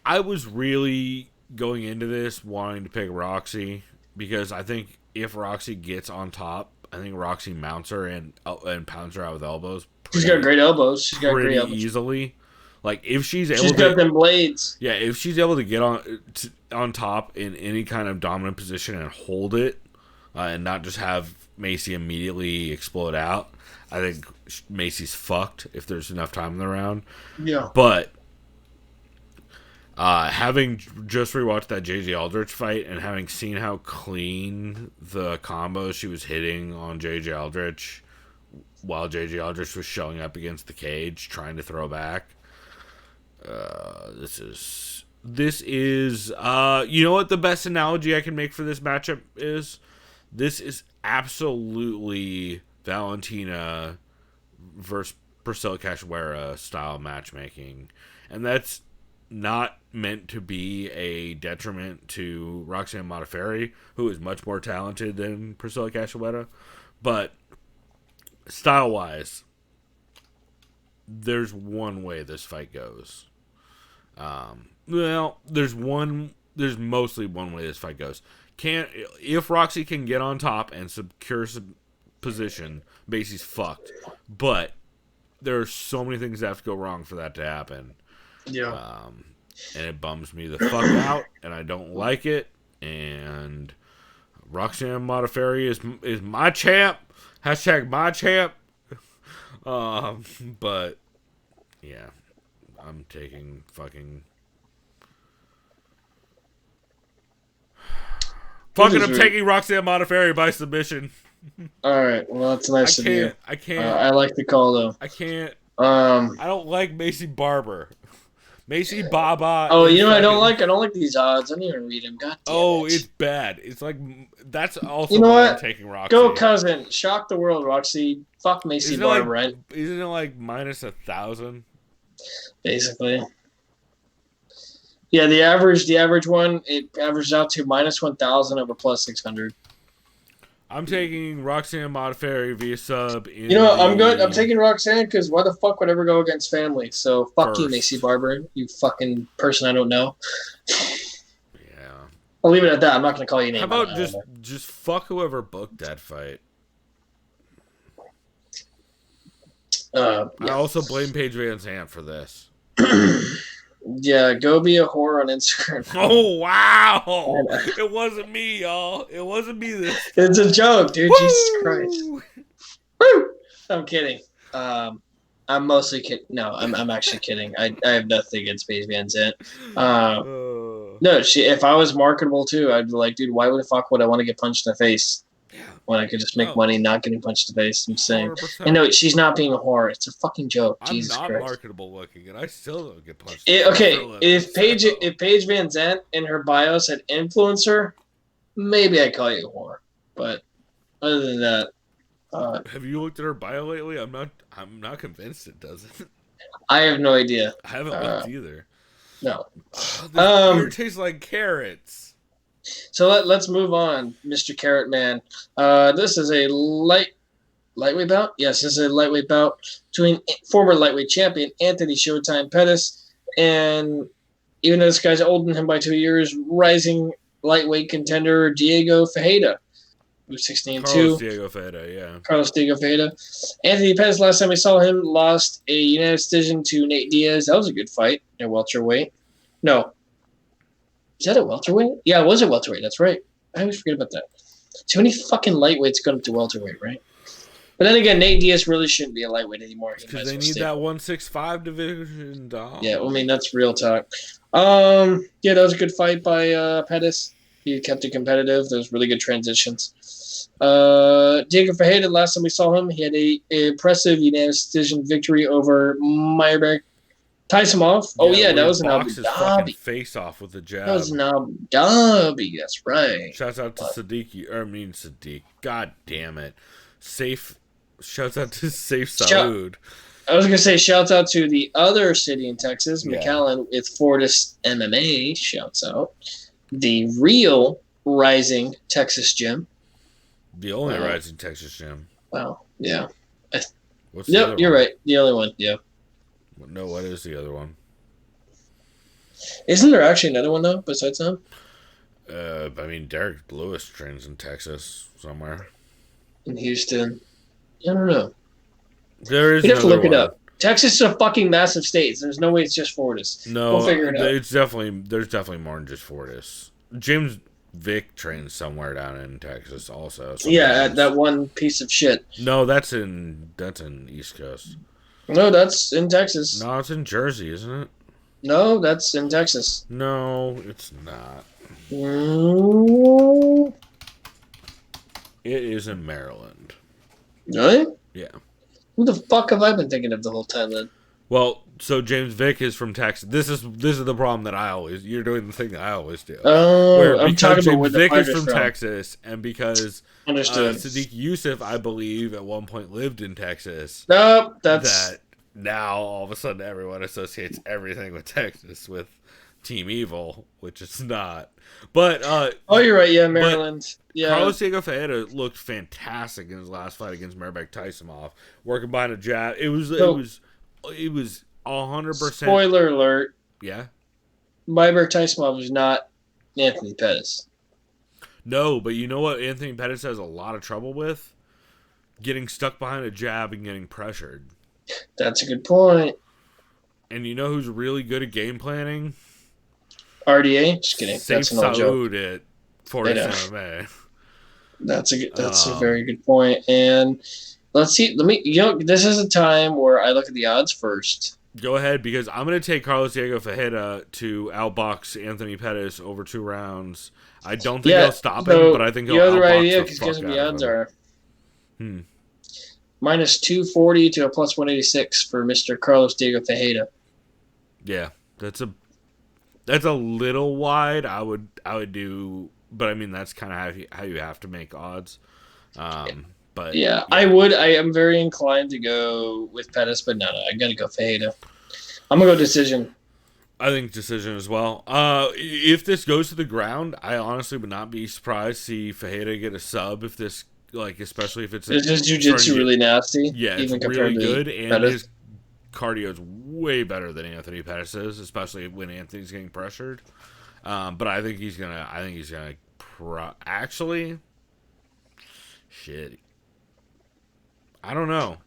I was really going into this wanting to pick Roxy because I think if Roxy gets on top, I think Roxy mounts her and pounds her out with elbows. She's got great elbows. She's got great elbows. Easily. Like if she's able she's got them blades. Yeah, if she's able to get on top in any kind of dominant position and hold it, and not just have Macy immediately explode out, I think Macy's fucked if there's enough time in the round. Yeah. But having just rewatched that JJ Aldrich fight and having seen how clean the combos she was hitting on JJ Aldrich while JJ Aldrich was showing up against the cage trying to throw back, this is you know what the best analogy I can make for this matchup is? This is absolutely Valentina versus Priscilla Cachoeira style matchmaking, and that's not meant to be a detriment to Roxanne Modafferi, who is much more talented than Priscilla Cachoeira, but style-wise, there's one way this fight goes. Well, there's mostly one way this fight goes. If Roxy can get on top and secure some position, Macy's fucked. But there are so many things that have to go wrong for that to happen. Yeah. And it bums me the fuck out, and I don't like it. And Roxanne Modafferi is my champ. Hashtag my champ. But yeah, I'm taking fucking. I'm taking Roxanne Modafferi by submission. All right. Well, that's nice of you. I can't. I like the call though. I can't. I don't like Macy Barber. Macy Baba. Oh, you know what I don't like? I don't like these odds. I don't even read them. God damn it. It's bad. It's like that's also you know why what? I'm taking Roxy. Go cousin. Shock the world, Roxy. Fuck Macy Barber, right? Isn't it like minus 1,000? Basically. Yeah, the average one, it averages out to minus 1,000 over plus 600. I'm taking Roxanne Modafferi via sub. You know what? I'm good. I'm taking Roxanne because why the fuck would I ever go against family? So fuck you, Macy Barber. You fucking person I don't know. Yeah. I'll leave it at that. I'm not going to call you a name. How about just fuck whoever booked that fight? Yeah. I also blame Paige Van Zandt for this. Yeah, go be a whore on Instagram. Oh, wow. It wasn't me, y'all. It wasn't me this time. It's a joke, dude. Woo! Jesus Christ. Woo! I'm kidding. I'm mostly kidding. No, I'm actually kidding. I have nothing against Paige Van Zandt. No, if I was marketable too, I'd be like, dude, why the fuck would I want to get punched in the face when I could just make money not getting punched in the face? I'm saying. 100%. And no, she's not being a whore. It's a fucking joke. Jesus Christ. I'm not marketable looking, and I still don't get punched. If Paige Van Zandt in her bio said influencer, maybe I'd call you a whore. But other than that, have you looked at her bio lately? I'm not convinced it doesn't. I have no idea. I haven't looked either. No. This beer tastes like carrots. So let's move on, Mr. Carrot Man. This is a lightweight bout. Yes, this is a lightweight bout between former lightweight champion Anthony Showtime Pettis and, even though this guy's older than him by 2 years, rising lightweight contender Diego Ferreira, who's 16-2. Carlos Diego Ferreira. Anthony Pettis, last time we saw him, lost a unanimous decision to Nate Diaz. That was a good fight at welterweight. No. Is that a welterweight? Yeah, it was a welterweight. That's right. I always forget about that. Too many fucking lightweights going up to welterweight, right? But then again, Nate Diaz really shouldn't be a lightweight anymore. Because they need that 165 division, dog. Yeah, I mean, that's real talk. Yeah, that was a good fight by Pettis. He kept it competitive. There was really good transitions. Diego Ferreira, last time we saw him, he had a impressive unanimous decision victory over Meyerbeck. Tyson off. Oh yeah, that was an Abu Dhabi face off with the jab. That was an Abu Dhabi. That's right. Shouts out to Sadiq. God damn it, Safe Shouts out to Safe Shout- Salud. I was going to say shouts out to the other city in Texas, Yeah. McAllen, with Fortis MMA. Shouts out. The real rising Texas gym. The only rising Texas gym. Wow. Yeah. What's the other You're one? right. The only one. Yeah. No, what is the other one? Isn't there actually another one, though, besides them? I mean, Derek Lewis trains in Texas somewhere. In Houston. I don't know. There is You'd have to another look it one. up. Texas is a fucking massive state. There's no way it's just Fortis. No, We'll figure it out. there's definitely more than just Fortis. James Vick trains somewhere down in Texas also. Yeah, sometimes. that one piece of shit. No, that's in East Coast. No, that's in Texas. No, it's in Jersey, isn't it? No, that's in Texas. No, it's not. Mm, It is in Maryland. really? Yeah. Who the fuck have I been thinking of the whole time then? Well, so James Vick is from Texas. This is the problem that you're doing the thing that I always do. Oh, I'm because talking about James where the Vick is fighter's from Texas, and because Understood. Sadiq Youssef, I believe, at one point lived in Texas. Nope, that's That now all of a sudden everyone associates everything with Texas with Team Evil, which it's not. But oh, you're right. Yeah, Maryland. Yeah, Carlos Diego Ferreira looked fantastic in his last fight against Mairbek Taisimov, working behind a jab. It was 100%. spoiler alert: Yeah. Mairbek Taisimov was not Anthony Pettis. No, but you know what Anthony Pettis has a lot of trouble with? Getting stuck behind a jab and getting pressured. That's a good point. And you know who's really good at game planning? RDA. Just kidding. Safe That's an old joke. Salud at Fortis I know. MMA. That's a very good point. And let's see. This is a time where I look at the odds first. Go ahead, because I'm going to take Carlos Diego Ferreira to outbox Anthony Pettis over 2 rounds. I don't think he'll stop him, but I think he'll you have the outbox right idea the because fuck guess what out the of odds him. are. Hmm. Minus 240 to a plus 186 for Mr. Carlos Diego Ferreira. Yeah, that's a little wide. I would do, but I mean that's kind of how you have to make odds. But Yeah, I would. I am very inclined to go with Pettis, but no, I got to go Ferreira. I'm going to go decision. I think decision as well. If this goes to the ground, I honestly would not be surprised to see Ferreira get a sub if this, especially if it's Is his jiu-jitsu really nasty? Yeah, it's even really compared to good, and Pettis? his cardio is way better than Anthony Pettis is, especially when Anthony's getting pressured. But I think he's gonna. Actually, shit. I don't know.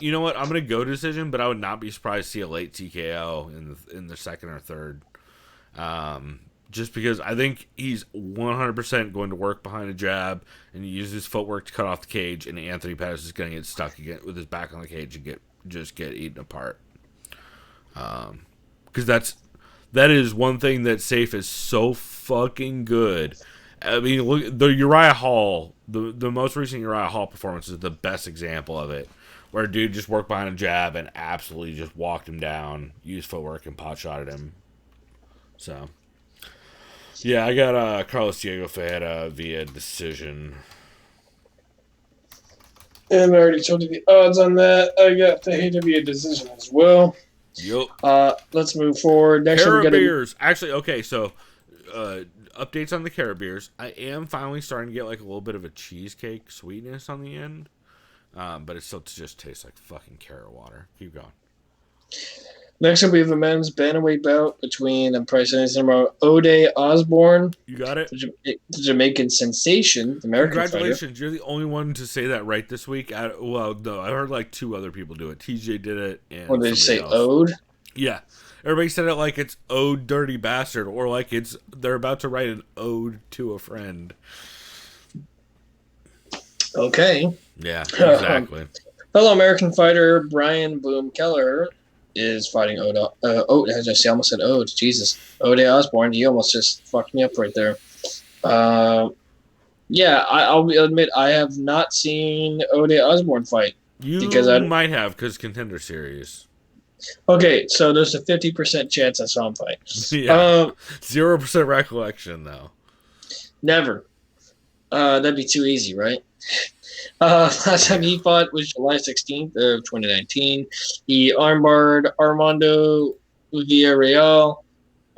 You know what? I'm gonna go decision, but I would not be surprised to see a late TKO in the second or third. Just because I think he's 100% going to work behind a jab and use his footwork to cut off the cage, and Anthony Pettis is going to get stuck again with his back on the cage and get eaten apart. Because that is one thing that Safe is so fucking good. I mean, look, the Uriah Hall, the most recent Uriah Hall performance is the best example of it, where a dude just worked behind a jab and absolutely just walked him down, used footwork and pot shotted him. So, yeah, I got Carlos Diego Ferreira via decision. And I already told you the odds on that. I got Ferreira via decision as well. Yup. Let's move forward. Next one, we got Beers. Actually, okay, so updates on the Cara beers. I am finally starting to get like a little bit of a cheesecake sweetness on the end, but it still just tastes like fucking Cara water. Keep going. Next up, we have a men's bantamweight bout between Ode Osborne, You got it. the Jamaican sensation, the American Congratulations, fighter. you're the only one to say that right this week. Well, no, I heard like 2 other people do it. TJ did it, and What did they say? somebody else. Ode? Yeah, everybody said it like it's "Ode Dirty Bastard" or like they're about to write an ode to a friend. Okay. Yeah, exactly. Fellow American fighter Brian Boom Keller is fighting Ode. As I say, I almost said Ode. Jesus. Ode Osborne. You almost just fucked me up right there. Yeah, I'll admit I have not seen Ode Osborne fight. You might have because Contender Series. Okay, so there's a 50% chance I saw him fight. Yeah, 0% recollection though. Never. That'd be too easy, right? Last time he fought was July 16th of 2019. He armbarred Armando Villarreal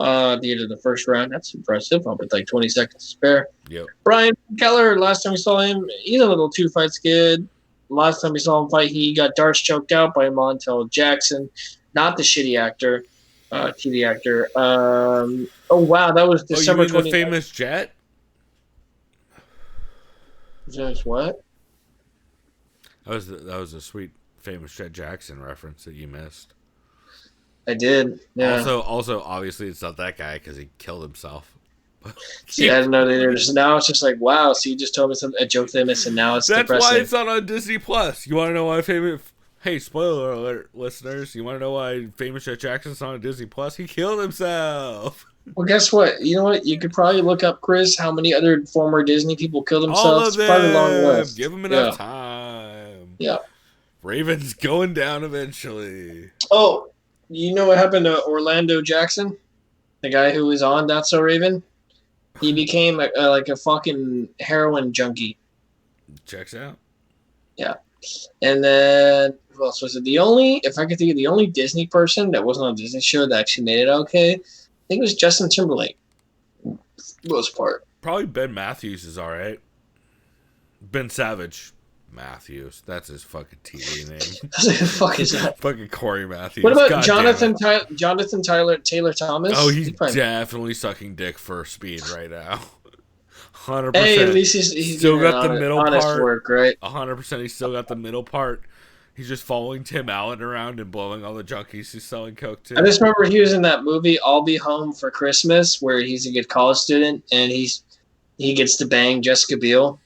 at the end of the first round. That's impressive. With like 20 seconds to spare. Yep. Brian Keller, last time we saw him, he's a little two-fight skid. Last time we saw him fight, he got darts choked out by Montel Jackson, not the shitty actor, TV actor. Oh, wow, that was December 29th. The famous Jet? Just what? That was a sweet famous Jet Jackson reference that you missed. I did. Yeah. Also, obviously, it's not that guy because he killed himself. See, I didn't know that. So now it's just like, wow. So you just told me a joke they missed, and now it's That's depressing. why it's not on Disney Plus. You want to know why Hey, spoiler alert, listeners! You want to know why famous Jet Jackson's not on Disney Plus? He killed himself. Well, guess what? You know what? You could probably look up, Chris, how many other former Disney people killed themselves. All of them. It's probably a long list. Give them enough time. Yeah. Raven's going down eventually. Oh, you know what happened to Orlando Jackson? The guy who was on That's So Raven? He became like a fucking heroin junkie. Checks out. Yeah. And then, who else was it? If I could think of the only Disney person that wasn't on a Disney show that actually made it okay, I think it was Justin Timberlake. For the most part. Probably Ben Matthews is alright. Ben Savage Matthews. That's his fucking TV name. Who the fuck is that? Fucking Corey Matthews. What about God Jonathan Taylor Thomas? Oh, he's definitely sucking dick for speed right now. 100%. Hey, at least he's still got the middle honest part. Work, right? 100%. He's still got the middle part. He's just following Tim Allen around and blowing all the junkies who's selling coke to. I just remember he was in that movie I'll Be Home for Christmas, where he's a good college student and he gets to bang Jessica Biel.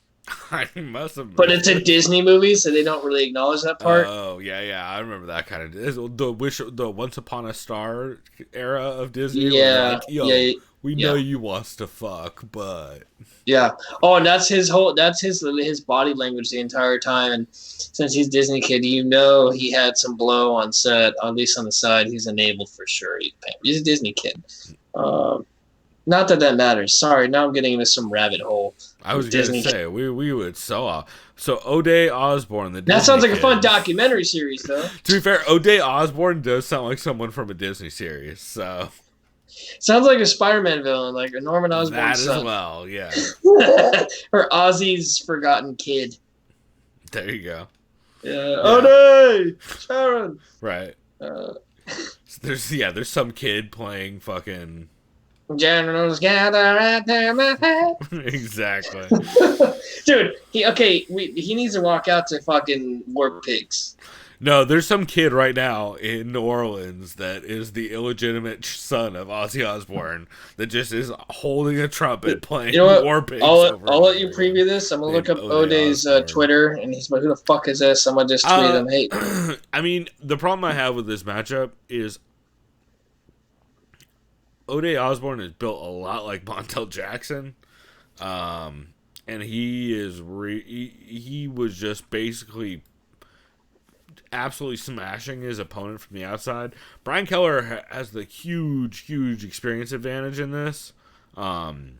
I must have. But it's a Disney movie, so they don't really acknowledge that part. Oh yeah, I remember that kind of the Once Upon a Star era of Disney. Yeah, like, we know you wants to fuck, but yeah. Oh, and that's his body language the entire time. And since he's a Disney kid, he had some blow on set, at least on the side. He's enabled for sure. He's a Disney kid. Not that matters. Sorry, now I'm getting into some rabbit hole. I was going to say, we would so O'Day Osborne, that sounds like a fun documentary series, though. To be fair, O'Day Osborne does sound like someone from a Disney series, so. Sounds like a Spider-Man villain, like a Norman Osborn that son. As well, yeah. Or Ozzy's forgotten kid. There you go. Yeah. O'Day! Sharon! Right. There's some kid playing fucking... Generals gather at their head. Exactly. Dude, he needs to walk out to fucking War Pigs. No, there's some kid right now in New Orleans that is the illegitimate son of Ozzy Osbourne that just is holding a trumpet playing War Pigs. I'll let you preview this. I'm going to look up O'Day's Twitter, and he's like, who the fuck is this? I'm going to just tweet him hate. I mean, the problem I have with this matchup is O'Day Osborne is built a lot like Montel Jackson, and he was just basically absolutely smashing his opponent from the outside. Brian Keller has the huge experience advantage in this, and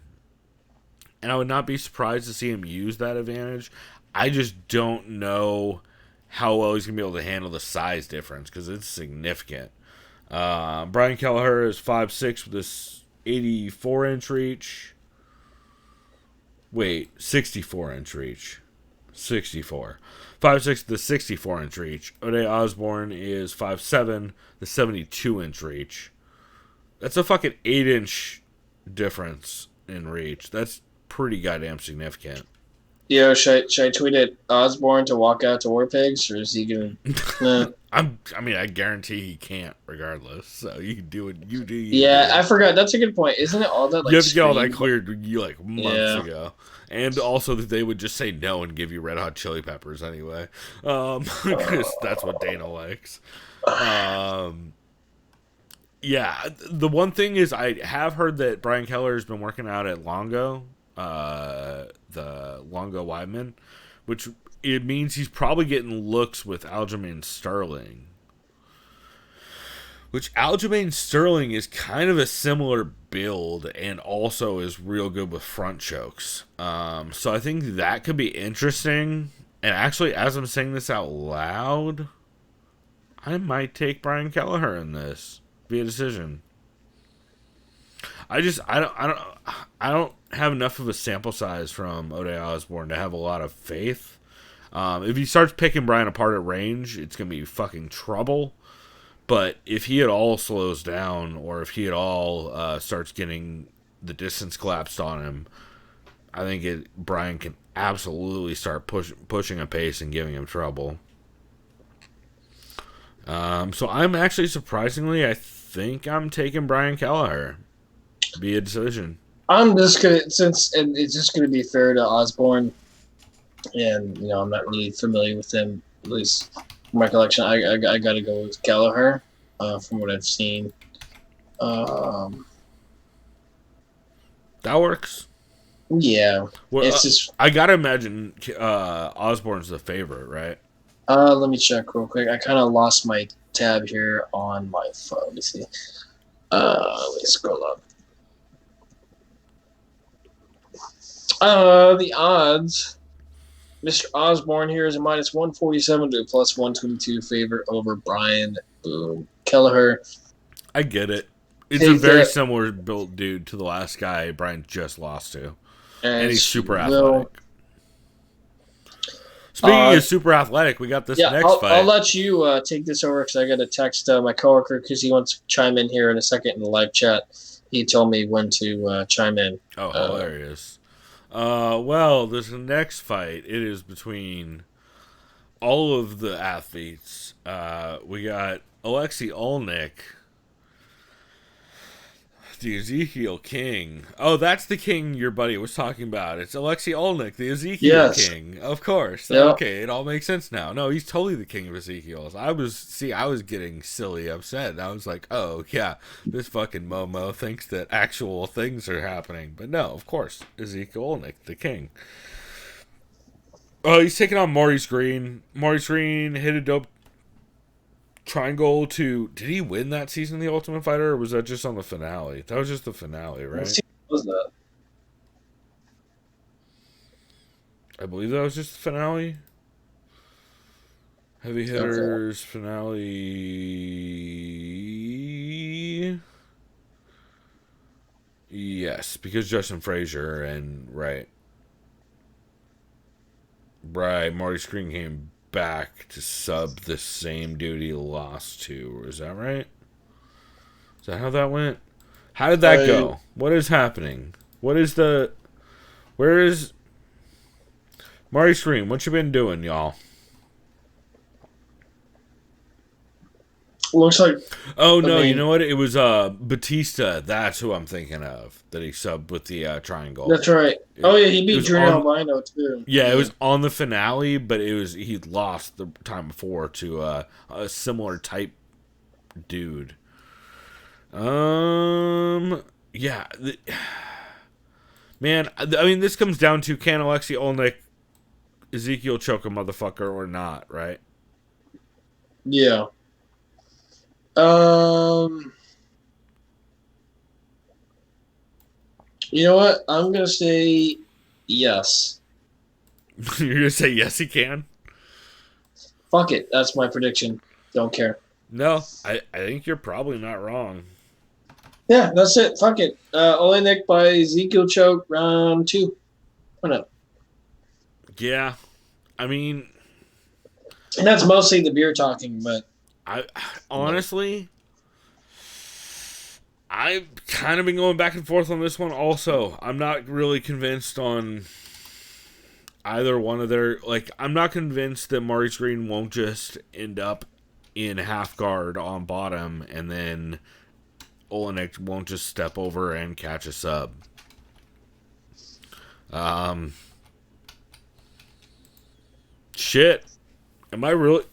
I would not be surprised to see him use that advantage. I just don't know how well he's going to be able to handle the size difference because it's significant. Brian Kelleher is 5'6" with this 84-inch reach. Wait, 64-inch reach. 64. 5'6" with the 64-inch reach. O'Day Osborne is 5'7", the 72-inch reach. That's a fucking 8-inch difference in reach. That's pretty goddamn significant. Yo, should I tweet at Osborne to walk out to War Pigs, or is he going to... I guarantee he can't, regardless. So you can do it. You do. I forgot. That's a good point. Isn't it all that? Like, you have to get all that cleared months ago, and also that they would just say no and give you Red Hot Chili Peppers anyway, because that's what Dana likes. Yeah, the one thing is I have heard that Brian Keller has been working out at Longo, the Longo Weidman, which it means he's probably getting looks with Aljamain Sterling. Which Aljamain Sterling is kind of a similar build and also is real good with front chokes. So I think that could be interesting. And actually, as I'm saying this out loud, I might take Brian Kelleher in this via decision. I don't have enough of a sample size from Ode Osborne to have a lot of faith. If he starts picking Brian apart at range, it's gonna be fucking trouble. But if he at all slows down, or if he at all starts getting the distance collapsed on him, I think Brian can absolutely start pushing a pace and giving him trouble. So I'm actually, surprisingly, I think I'm taking Brian Kelleher via decision. I'm just gonna, and it's just gonna be fair to Osborne, and I'm not really familiar with him, at least from my collection. I got to go with Kelleher, from what I've seen. That works. Yeah, Well, it's just. I gotta imagine Osborne's the favorite, right? Let me check real quick. I kind of lost my tab here on my phone. Let me see. Let me scroll up. The odds. Mr. Osborne here is a minus 147 to a plus 122 favor over Brian Boone Kelleher. I get it. It's a very similar built dude to the last guy Brian just lost to. And he's super athletic. Speaking of super athletic, we got this next fight. I'll let you take this over because I got to text my coworker because he wants to chime in here in a second in the live chat. He told me when to chime in. Oh, hilarious. Well, this next fight, it is between all of the athletes. We got Alexei Olnik, the Ezekiel King. Oh, that's the king your buddy was talking about. It's Alexei Olnik, the Ezekiel King. Of course. Yep. Okay, it all makes sense now. No, he's totally the king of Ezekiel's. I was getting silly upset. I was like, oh, yeah, this fucking Momo thinks that actual things are happening. But no, of course, Ezekiel Olnik, the king. Oh, he's taking on Maurice Green. Maurice Green hit a dope triangle to... Did he win that season of The Ultimate Fighter, or was that just on the finale? That was just the finale, right? What was that? I believe that was just the finale. Heavy Hitters finale. Yes, because Justin Frazier and... Right, Maurice Green came back to sub the same dude he lost to. Is that right? Is that how that went? How did that go? What is happening? Where is Maurice Green? What you been doing, y'all? Looks like... Oh, no, you know what? It was Batista. That's who I'm thinking of. That he subbed with the triangle. That's right. He beat Drew Albino, too. Yeah, it was on the finale, but he lost the time before to a similar type dude. Yeah. Man, I mean, this comes down to, can Alexei Olnik Ezekiel choke a motherfucker or not, right? Yeah. You know what? I'm going to say yes. You're going to say yes, he can? Fuck it. That's my prediction. Don't care. No, I think you're probably not wrong. Yeah, that's it. Fuck it. Olenek by Ezekiel choke, round 2. Why not? Yeah. I mean... And that's mostly the beer talking, but... Honestly, I've kind of been going back and forth on this one also. I'm not really convinced on either one of their... I'm not convinced that Maurice Green won't just end up in half guard on bottom and then Olenek won't just step over and catch a sub. Shit. Am I really...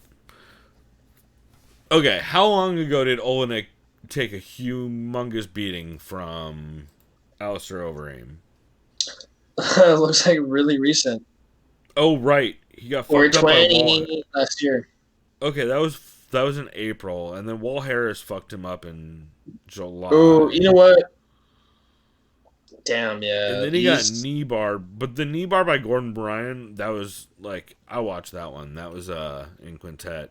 Okay, how long ago did Olenek take a humongous beating from Alistair Overeem? It looks like really recent. Oh, right. He got fucked up by 420 last year. Okay, that was That was in April, and then Walt Harris fucked him up in July. Oh, you know what? Damn, yeah. And then he got knee bar, but the knee bar by Gordon Bryan, that was like, I watched that one. That was in Quintet.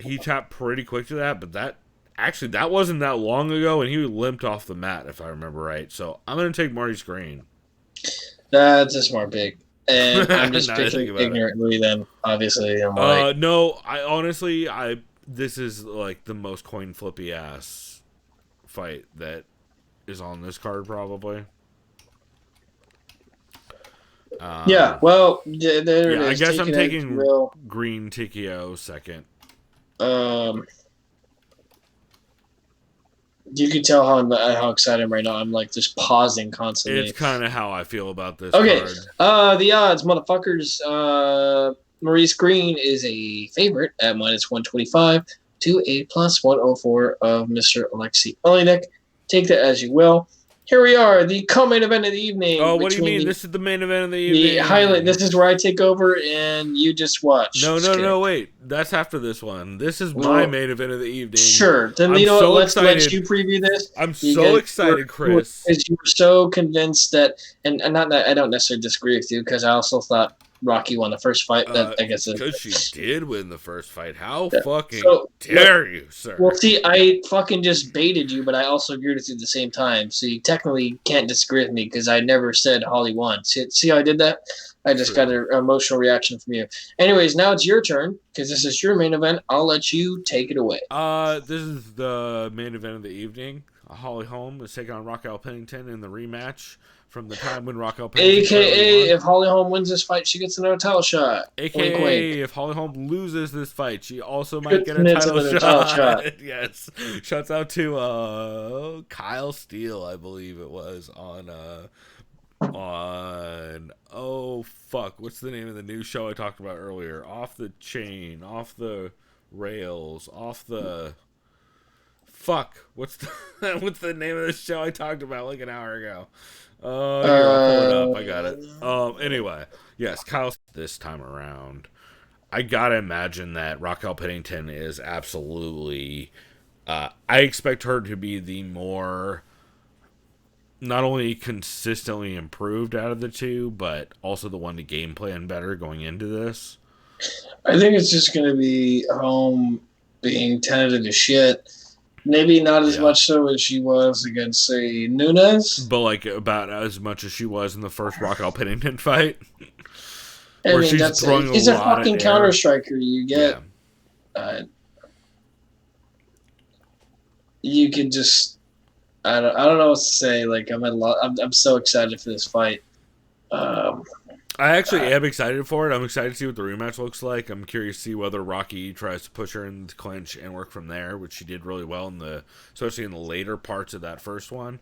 He tapped pretty quick to that, but that wasn't that long ago, and he limped off the mat if I remember right. So I'm gonna take Marty Screen. That's a smart pick. And I'm just picking ignorantly then, obviously. I'm right. No, I honestly, this is like the most coin flippy ass fight that is on this card, probably. Yeah, well, there it is. I guess I'm taking Green Tikio second. You can tell how excited I am right now. I'm like just pausing constantly. It's kind of how I feel about this card. Okay, the odds, motherfuckers. Maurice Green is a favorite at -125 to a +104 of Mr. Alexei Olenek. Take that as you will. Here we are, the co-main event of the evening. Oh, what do you mean? This is the main event of the evening. The highlight. This is where I take over and you just watch. No, wait. That's after this one. This is my main event of the evening. Sure. Then let's let you preview this. I'm so excited, Chris. Because you were so convinced that, and not that I don't necessarily disagree with you, because I also thought Rocky won the first fight. I guess because she did win the first fight. How fucking dare you, sir? Well, see, I fucking just baited you, but I also agreed with you at the same time. So you technically can't disagree with me because I never said Holly won. See how I did that? I just got an emotional reaction from you. Anyways, now it's your turn because this is your main event. I'll let you take it away. This is the main event of the evening. Holly Holm is taking on Raquel Pennington in the rematch from the time when Raquel Pennington AKA, if Holly Holm wins this fight, she gets another title shot. AKA, wink, wink. If Holly Holm loses this fight, she also might get a title shot. Yes. Shouts out to Kyle Steele, I believe it was, on oh fuck, what's the name of the new show I talked about earlier? Off the Chain, Off the Rails, Off the fuck. What's the name of the show I talked about like an hour ago? Here, I'll pull it up. I got it. Anyway, yes, Kyle this time around. I gotta imagine that Raquel Pennington is absolutely. I expect her to be the more, not only consistently improved out of the two, but also the one to game plan better going into this. I think it's just going to be Holm being tentative as shit. Maybe not as much so as she was against, say, Nunes. But, like, about as much as she was in the first Raquel Pennington fight. I mean, he's a fucking counter-striker. You get... Yeah. You can just... I don't know what to say. Like, I'm so excited for this fight. I actually am excited for it. I'm excited to see what the rematch looks like. I'm curious to see whether Rocky tries to push her into clinch and work from there, which she did really well especially in the later parts of that first one,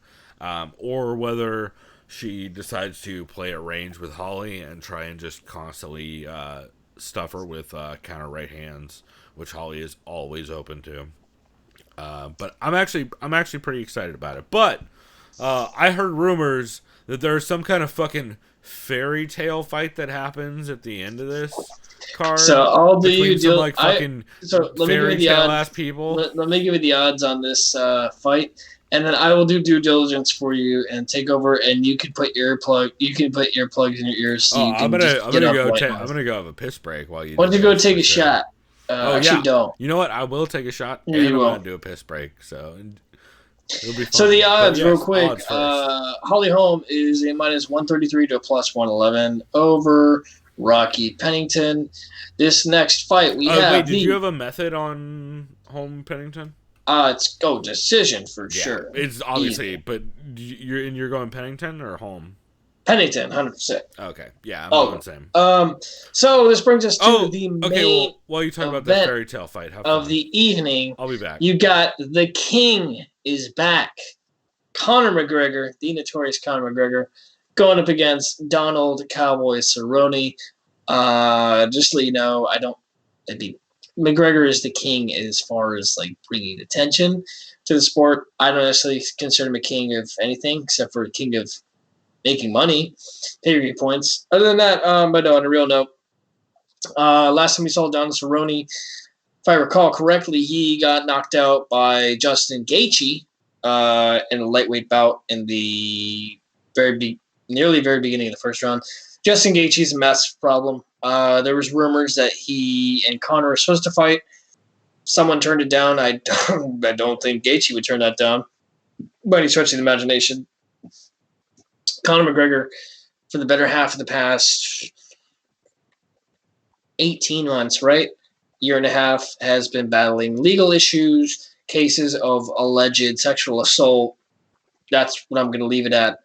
or whether she decides to play at range with Holly and try and just constantly stuff her with counter right hands, which Holly is always open to. But I'm actually pretty excited about it. But I heard rumors that there's some kind of fucking fairy tale fight that happens at the end of this card. So I'll do you some like fucking fairy tale ass people. Let me give you the odds on this fight, and then I will do due diligence for you and take over. And you can put earplugs in your ears. So I'm gonna go have a piss break while you. Why don't you go take a shot? Actually, don't. You know what? I will take a shot. Yeah, you will. I'm gonna do a piss break. So. It'll be fun. So the odds, real quick. Holly Holm is a -133 to a +111 over Rocky Pennington. This next fight we have. Wait, did you have a method on Holm Pennington? It's decision for sure. It's obviously, but you're going Pennington or Holm? Pennington, 100%. Okay, yeah, I'm going the same. So this brings us to the main. While you talk about the fairy tale fight of the evening, I'll be back. You got the King is back, Conor McGregor, the notorious Conor McGregor, going up against Donald Cowboy Cerrone. Just to let you know, McGregor is the king as far as like bringing attention to the sport. I don't necessarily consider him a king of anything except for a king of making money, pay-per-view points. Other than that, but no, on a real note, last time we saw Donald Cerrone if I recall correctly, he got knocked out by Justin Gaethje in a lightweight bout in the nearly very beginning of the first round. Justin Gaethje's a massive problem. There was rumors that he and Conor were supposed to fight. Someone turned it down. I don't think Gaethje would turn that down by any stretch of the imagination. Conor McGregor, for the better half of the past 18 months, right? Year and a half, has been battling legal issues, cases of alleged sexual assault. That's what I'm going to leave it at.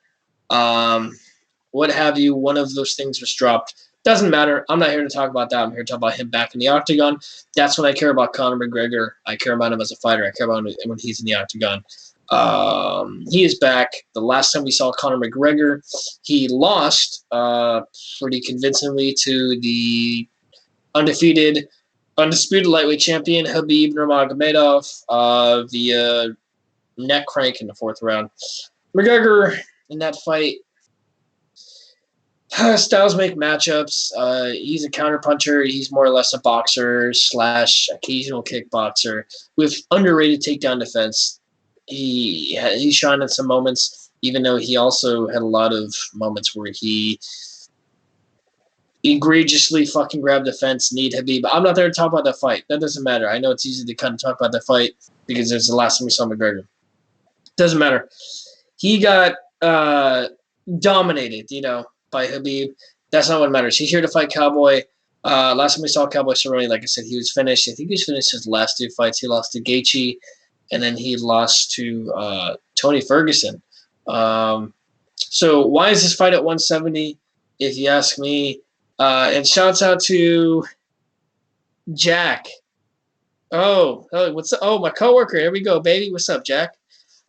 What have you, one of those things was dropped. Doesn't matter. I'm not here to talk about that. I'm here to talk about him back in the octagon. That's when I care about Conor McGregor. I care about him as a fighter. I care about him when he's in the octagon. He is back. The last time we saw Conor McGregor, he lost pretty convincingly to the undisputed lightweight champion Khabib Nurmagomedov via neck crank in the fourth round. McGregor in that fight, styles make matchups. He's a counterpuncher. He's more or less a boxer / occasional kickboxer with underrated takedown defense. He shined in some moments, even though he also had a lot of moments where he egregiously fucking grabbed the fence, kneed Khabib. I'm not there to talk about that fight. That doesn't matter. I know it's easy to kind of talk about that fight because it's the last time we saw McGregor. Doesn't matter. He got dominated, by Khabib. That's not what matters. He's here to fight Cowboy. Last time we saw Cowboy Cerrone, like I said, he was finished. I think he was finished his last two fights. He lost to Gaethje, and then he lost to Tony Ferguson. So why is this fight at 170, if you ask me? And shouts out to Jack. Oh, what's up? Oh, my coworker. Here we go, baby. What's up, Jack?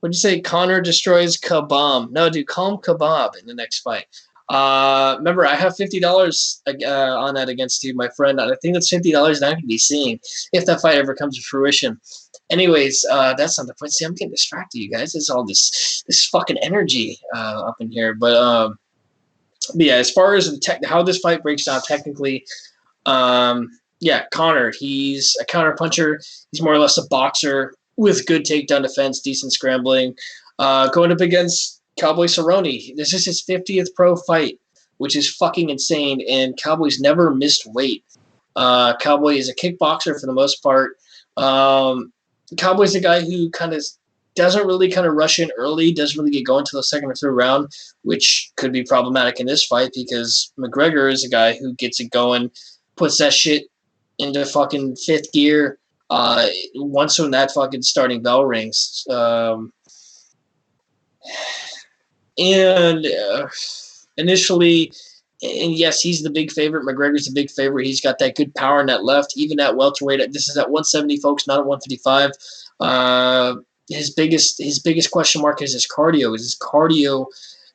What'd you say? Conor destroys Kebab. No, dude, call him Kebab in the next fight. Remember, I have $50 on that against you, my friend. I think that's $50 that I can be seeing if that fight ever comes to fruition. Anyways, that's not the point. See, I'm getting distracted, you guys. It's all this fucking energy up in here. But yeah, as far as how this fight breaks down technically, Conor, he's a counterpuncher. He's more or less a boxer with good takedown defense, decent scrambling. Going up against Cowboy Cerrone. This is his 50th pro fight, which is fucking insane, and Cowboy's never missed weight. Cowboy is a kickboxer for the most part. Cowboy's a guy who kind of doesn't really kind of rush in early, doesn't really get going to the second or third round, which could be problematic in this fight because McGregor is a guy who gets it going, puts that shit into fucking fifth gear once when that fucking starting bell rings. Initially, and yes, he's the big favorite. McGregor's the big favorite. He's got that good power in that left, even at welterweight. This is at 170, folks, not at 155. His biggest question mark is his cardio. Is his cardio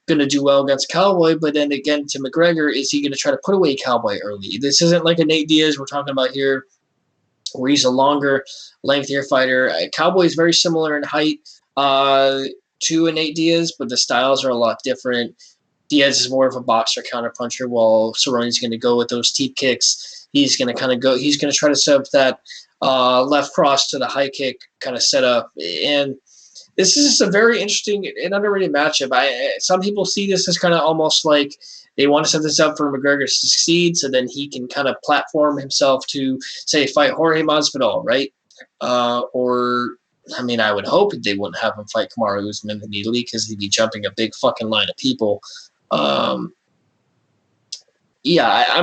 going to do well against Cowboy? But then again, to McGregor, is he going to try to put away Cowboy early? This isn't like a Nate Diaz we're talking about here, where he's a longer, lengthier fighter. Cowboy is very similar in height to a Nate Diaz, but the styles are a lot different. Diaz is more of a boxer counterpuncher, while Cerrone's going to go with those teep kicks. He's going to try to set up that left cross to the high kick kind of setup. And this is just a very interesting and underrated matchup. Some people see this as kind of almost like they want to set this up for McGregor to succeed so then he can kind of platform himself to, say, fight Jorge Masvidal, right? I would hope they wouldn't have him fight Kamaru Usman immediately because he'd be jumping a big fucking line of people. I'm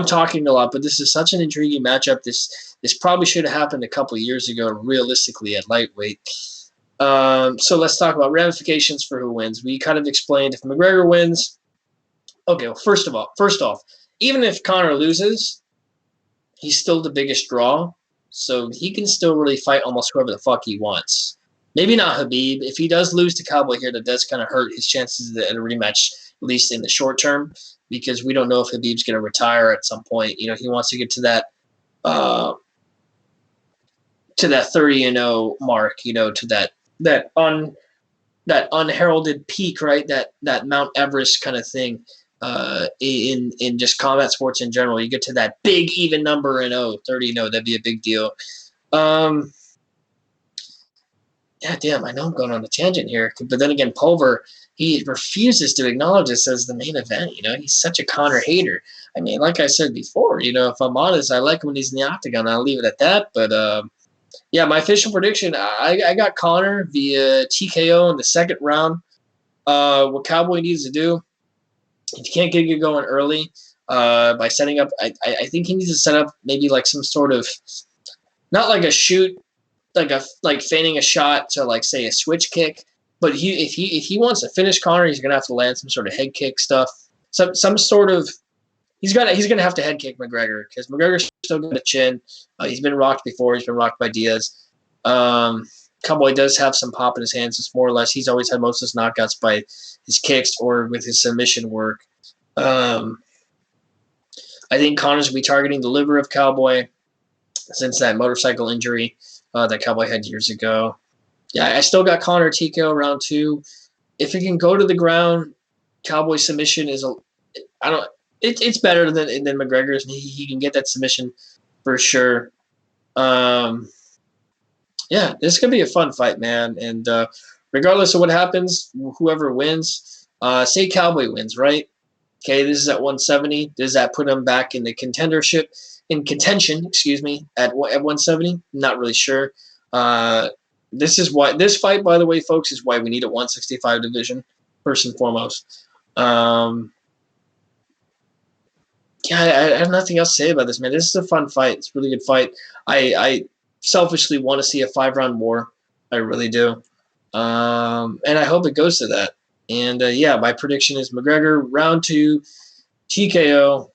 talking a lot, but this is such an intriguing matchup. This probably should have happened a couple of years ago, realistically, at lightweight. So let's talk about ramifications for who wins. We kind of explained if McGregor wins. Okay, well, first off, even if Conor loses, he's still the biggest draw, so he can still really fight almost whoever the fuck he wants. Maybe not Khabib. If he does lose to Cowboy here, that does kind of hurt his chances at a rematch, at least in the short term, because we don't know if Khabib's going to retire at some point. He wants to get to that 30-0 mark. To that unheralded peak, right? That Mount Everest kind of thing. In just combat sports in general, you get to that big even number in 30-0. That'd be a big deal. Um, yeah, damn, I know I'm going on a tangent here, but then again, Pulver, he refuses to acknowledge this as the main event. He's such a Connor hater. I mean, like I said before, if I'm honest, I like him when he's in the octagon. I'll leave it at that. But yeah, my official prediction, I got Connor via TKO in the second round. What Cowboy needs to do, if you can't get it going early, by setting up, I think he needs to set up maybe like some sort of, not like a shoot, like feigning a shot to like say a switch kick, but if he wants to finish Connor, he's gonna have to land some sort of head kick stuff, some sort of. He's gonna have to head kick McGregor because McGregor's still got a chin. He's been rocked before. He's been rocked by Diaz. Cowboy does have some pop in his hands. It's more or less he's always had most of his knockouts by his kicks or with his submission work. I think Connor's will be targeting the liver of Cowboy since that motorcycle injury that Cowboy had years ago. Yeah, I still got Connor TKO round 2. If it can go to the ground, Cowboy submission is it's better than McGregor's. He can get that submission for sure. Yeah, this is gonna be a fun fight, man. And regardless of what happens, whoever wins, say Cowboy wins, right? Okay, this is at 170. Does that put him back in the contention? Excuse me, at 170. Not really sure. This is why this fight, by the way, folks, is why we need a 165 division first and foremost. Yeah, I have nothing else to say about this, man. This is a fun fight. It's a really good fight. I selfishly want to see a 5-round war. I really do. And I hope it goes to that. And yeah, my prediction is McGregor round 2 TKO.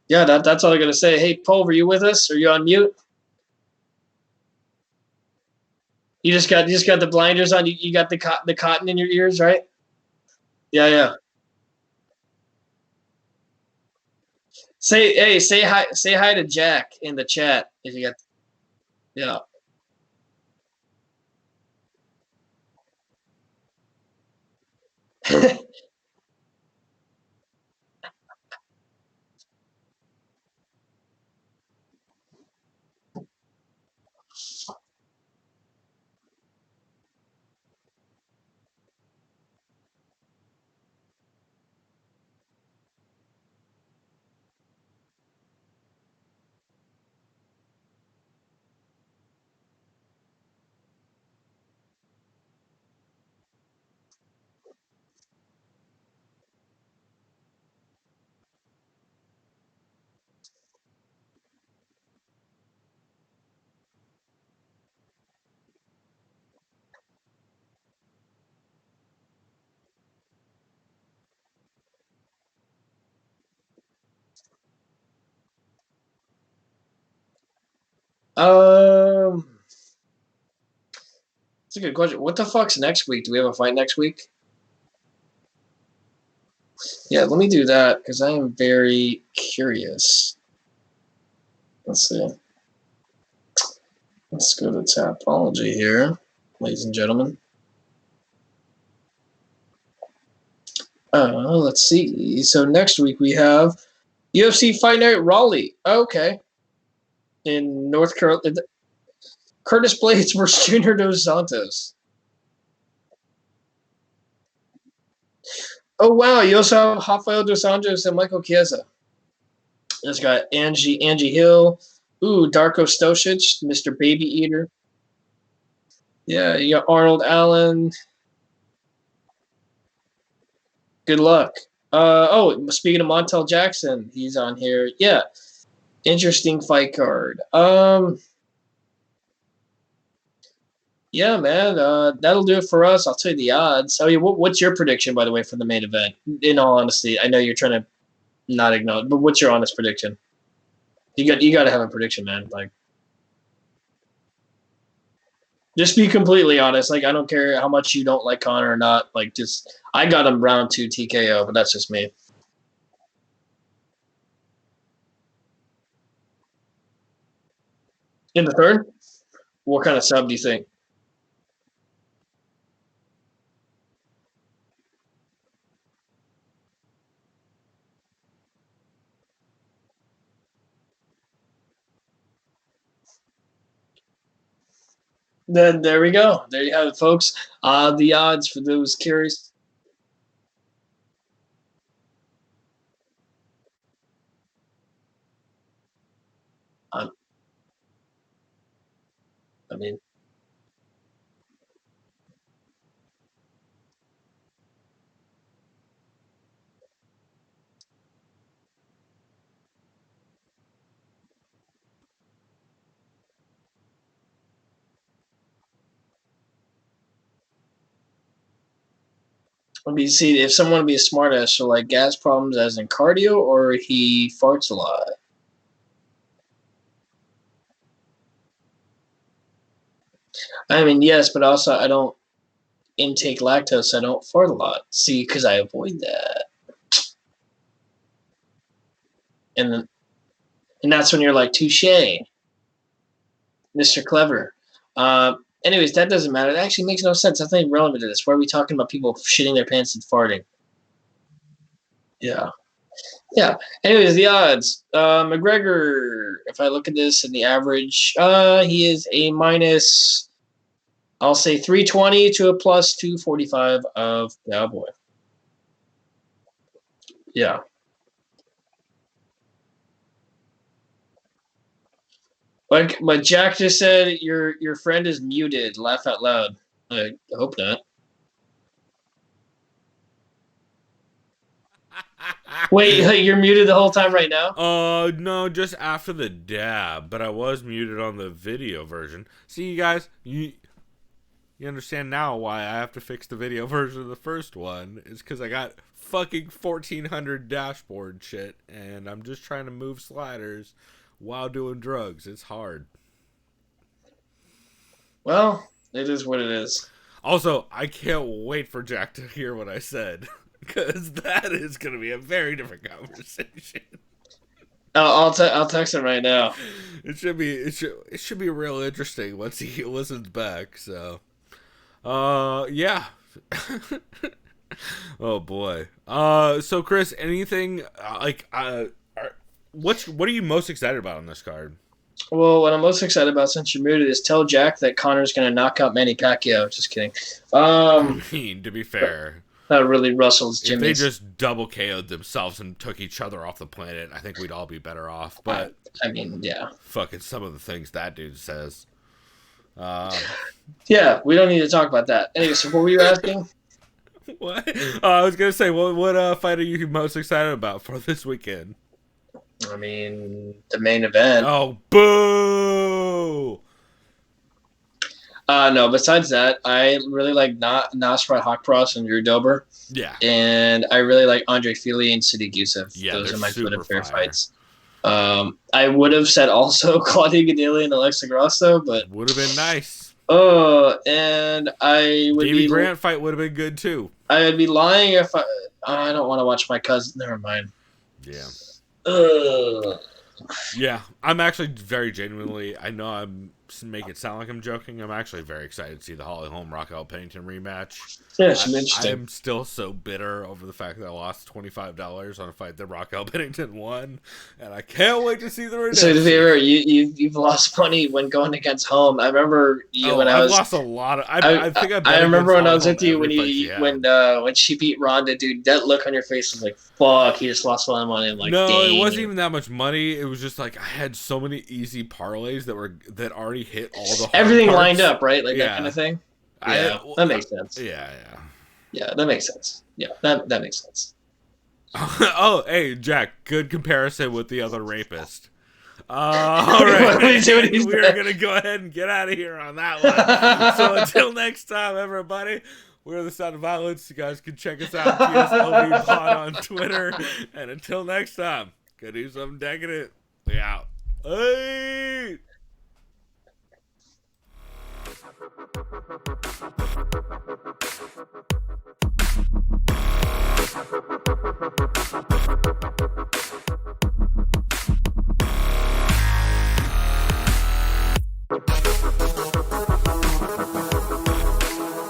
Yeah, that's all I gotta say. Hey, Pulver, you with us? Are you on mute? You just got the blinders on. You got the cotton in your ears, right? Yeah, yeah. Say hi to Jack in the chat if you got. Yeah. Um, That's a good question. What the fuck's next week? Do we have a fight next week? Yeah, let me do that because I am very curious. Let's see. Let's go to Tapology here, ladies and gentlemen. Let's see. So next week we have UFC Fight Night Raleigh. Okay. In North Carolina. Curtis Blades versus Junior Dos Santos. Oh, wow. You also have Rafael Dos Anjos and Michael Chiesa. It's got Angie Hill. Ooh, Darko Stosic, Mr. Baby Eater. Yeah, you got Arnold Allen. Good luck. Speaking of Montel Jackson, he's on here. Yeah, interesting fight card. Yeah, man, that'll do it for us. I'll tell you the odds. Oh, yeah, what's your prediction, by the way, for the main event? In all honesty, I know you're trying to not acknowledge, but what's your honest prediction? You got to have a prediction, man. Like, just be completely honest. Like, I don't care how much you don't like Connor or not. Like, just I got him round 2 TKO, but that's just me. In the third, what kind of sub do you think? Then there we go. There you have it, folks. The odds for those curious. I mean, let me see if someone would be a smartass. So like gas problems, as in cardio, or he farts a lot. I mean, yes, but also I don't intake lactose. So I don't fart a lot. See, because I avoid that. And that's when you're like, touche, Mr. Clever. Anyways, that doesn't matter. It actually makes no sense. That's not even relevant to this. Why are we talking about people shitting their pants and farting? Yeah. Yeah. Anyways, the odds. McGregor, if I look at this in the average, he is a minus, I'll say 320 to a plus 245 of Cowboy. Yeah. But Jack just said your friend is muted. Laugh out loud. I hope not. Wait, you're muted the whole time right now? No, just after the dab, but I was muted on the video version. See, you guys, you understand now why I have to fix the video version of the first one. It's because I got fucking 1400 dashboard shit, and I'm just trying to move sliders while doing drugs. It's hard. Well, it is what it is. Also, I can't wait for Jack to hear what I said, because that is going to be a very different conversation. I'll text him right now. It should be real interesting once he listens back. So, yeah. Oh boy. So Chris, anything what are you most excited about on this card? Well, what I'm most excited about, since you're muted, is tell Jack that Connor's going to knock out Manny Pacquiao. Just kidding. I mean, to be fair, that really rustles Jimmy's. If they just double KO'd themselves and took each other off the planet, I think we'd all be better off. But I mean, yeah. Fucking some of the things that dude says. Yeah, we don't need to talk about that. Anyway, so what were you asking? What? I was gonna say, what fight are you most excited about for this weekend? I mean, the main event. Oh, boo! No, besides that, I really like Nasrat Haqparast and Drew Dober. Yeah. And I really like Andre Fili and Sadiq Youssef. Yeah, those are my Twitter fair fire. fights. I would have said also Claudia Gadelha and Alexa Grasso, but would have been nice. And I would Davey Grant fight would have been good too. I would be lying if I don't want to watch my cousin. Never mind. Yeah. Ugh. Yeah, I'm actually very genuinely. I know I'm make it sound like I'm joking. I'm actually very excited to see the Holly Holm Raquel Pennington rematch. Yeah, it's interesting. I'm still so bitter over the fact that I lost $25 on a fight that Raquel Pennington won, and I can't wait to see the redemption. So to be fair, you've lost money when going against Home. I remember I've lost a lot of. I remember when I was with you when she beat Ronda, dude. That look on your face was like, "Fuck!" He just lost all that money. I'm like, no, dang. It wasn't even that much money. It was just like I had so many easy parlays that already hit all the everything parts. lined up, right? Like that kind of thing. Yeah, that makes sense. Yeah. Yeah, that makes sense. Yeah, that makes sense. Oh, hey, Jack, good comparison with the other rapist. All right, we're going to go ahead and get out of here on that one. So until next time, everybody, we're the Sound of Violence. You guys can check us out, PSLV Pod on Twitter. And until next time, go do something decadent. We out. Hey!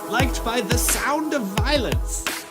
Liked by the Sound of Violence.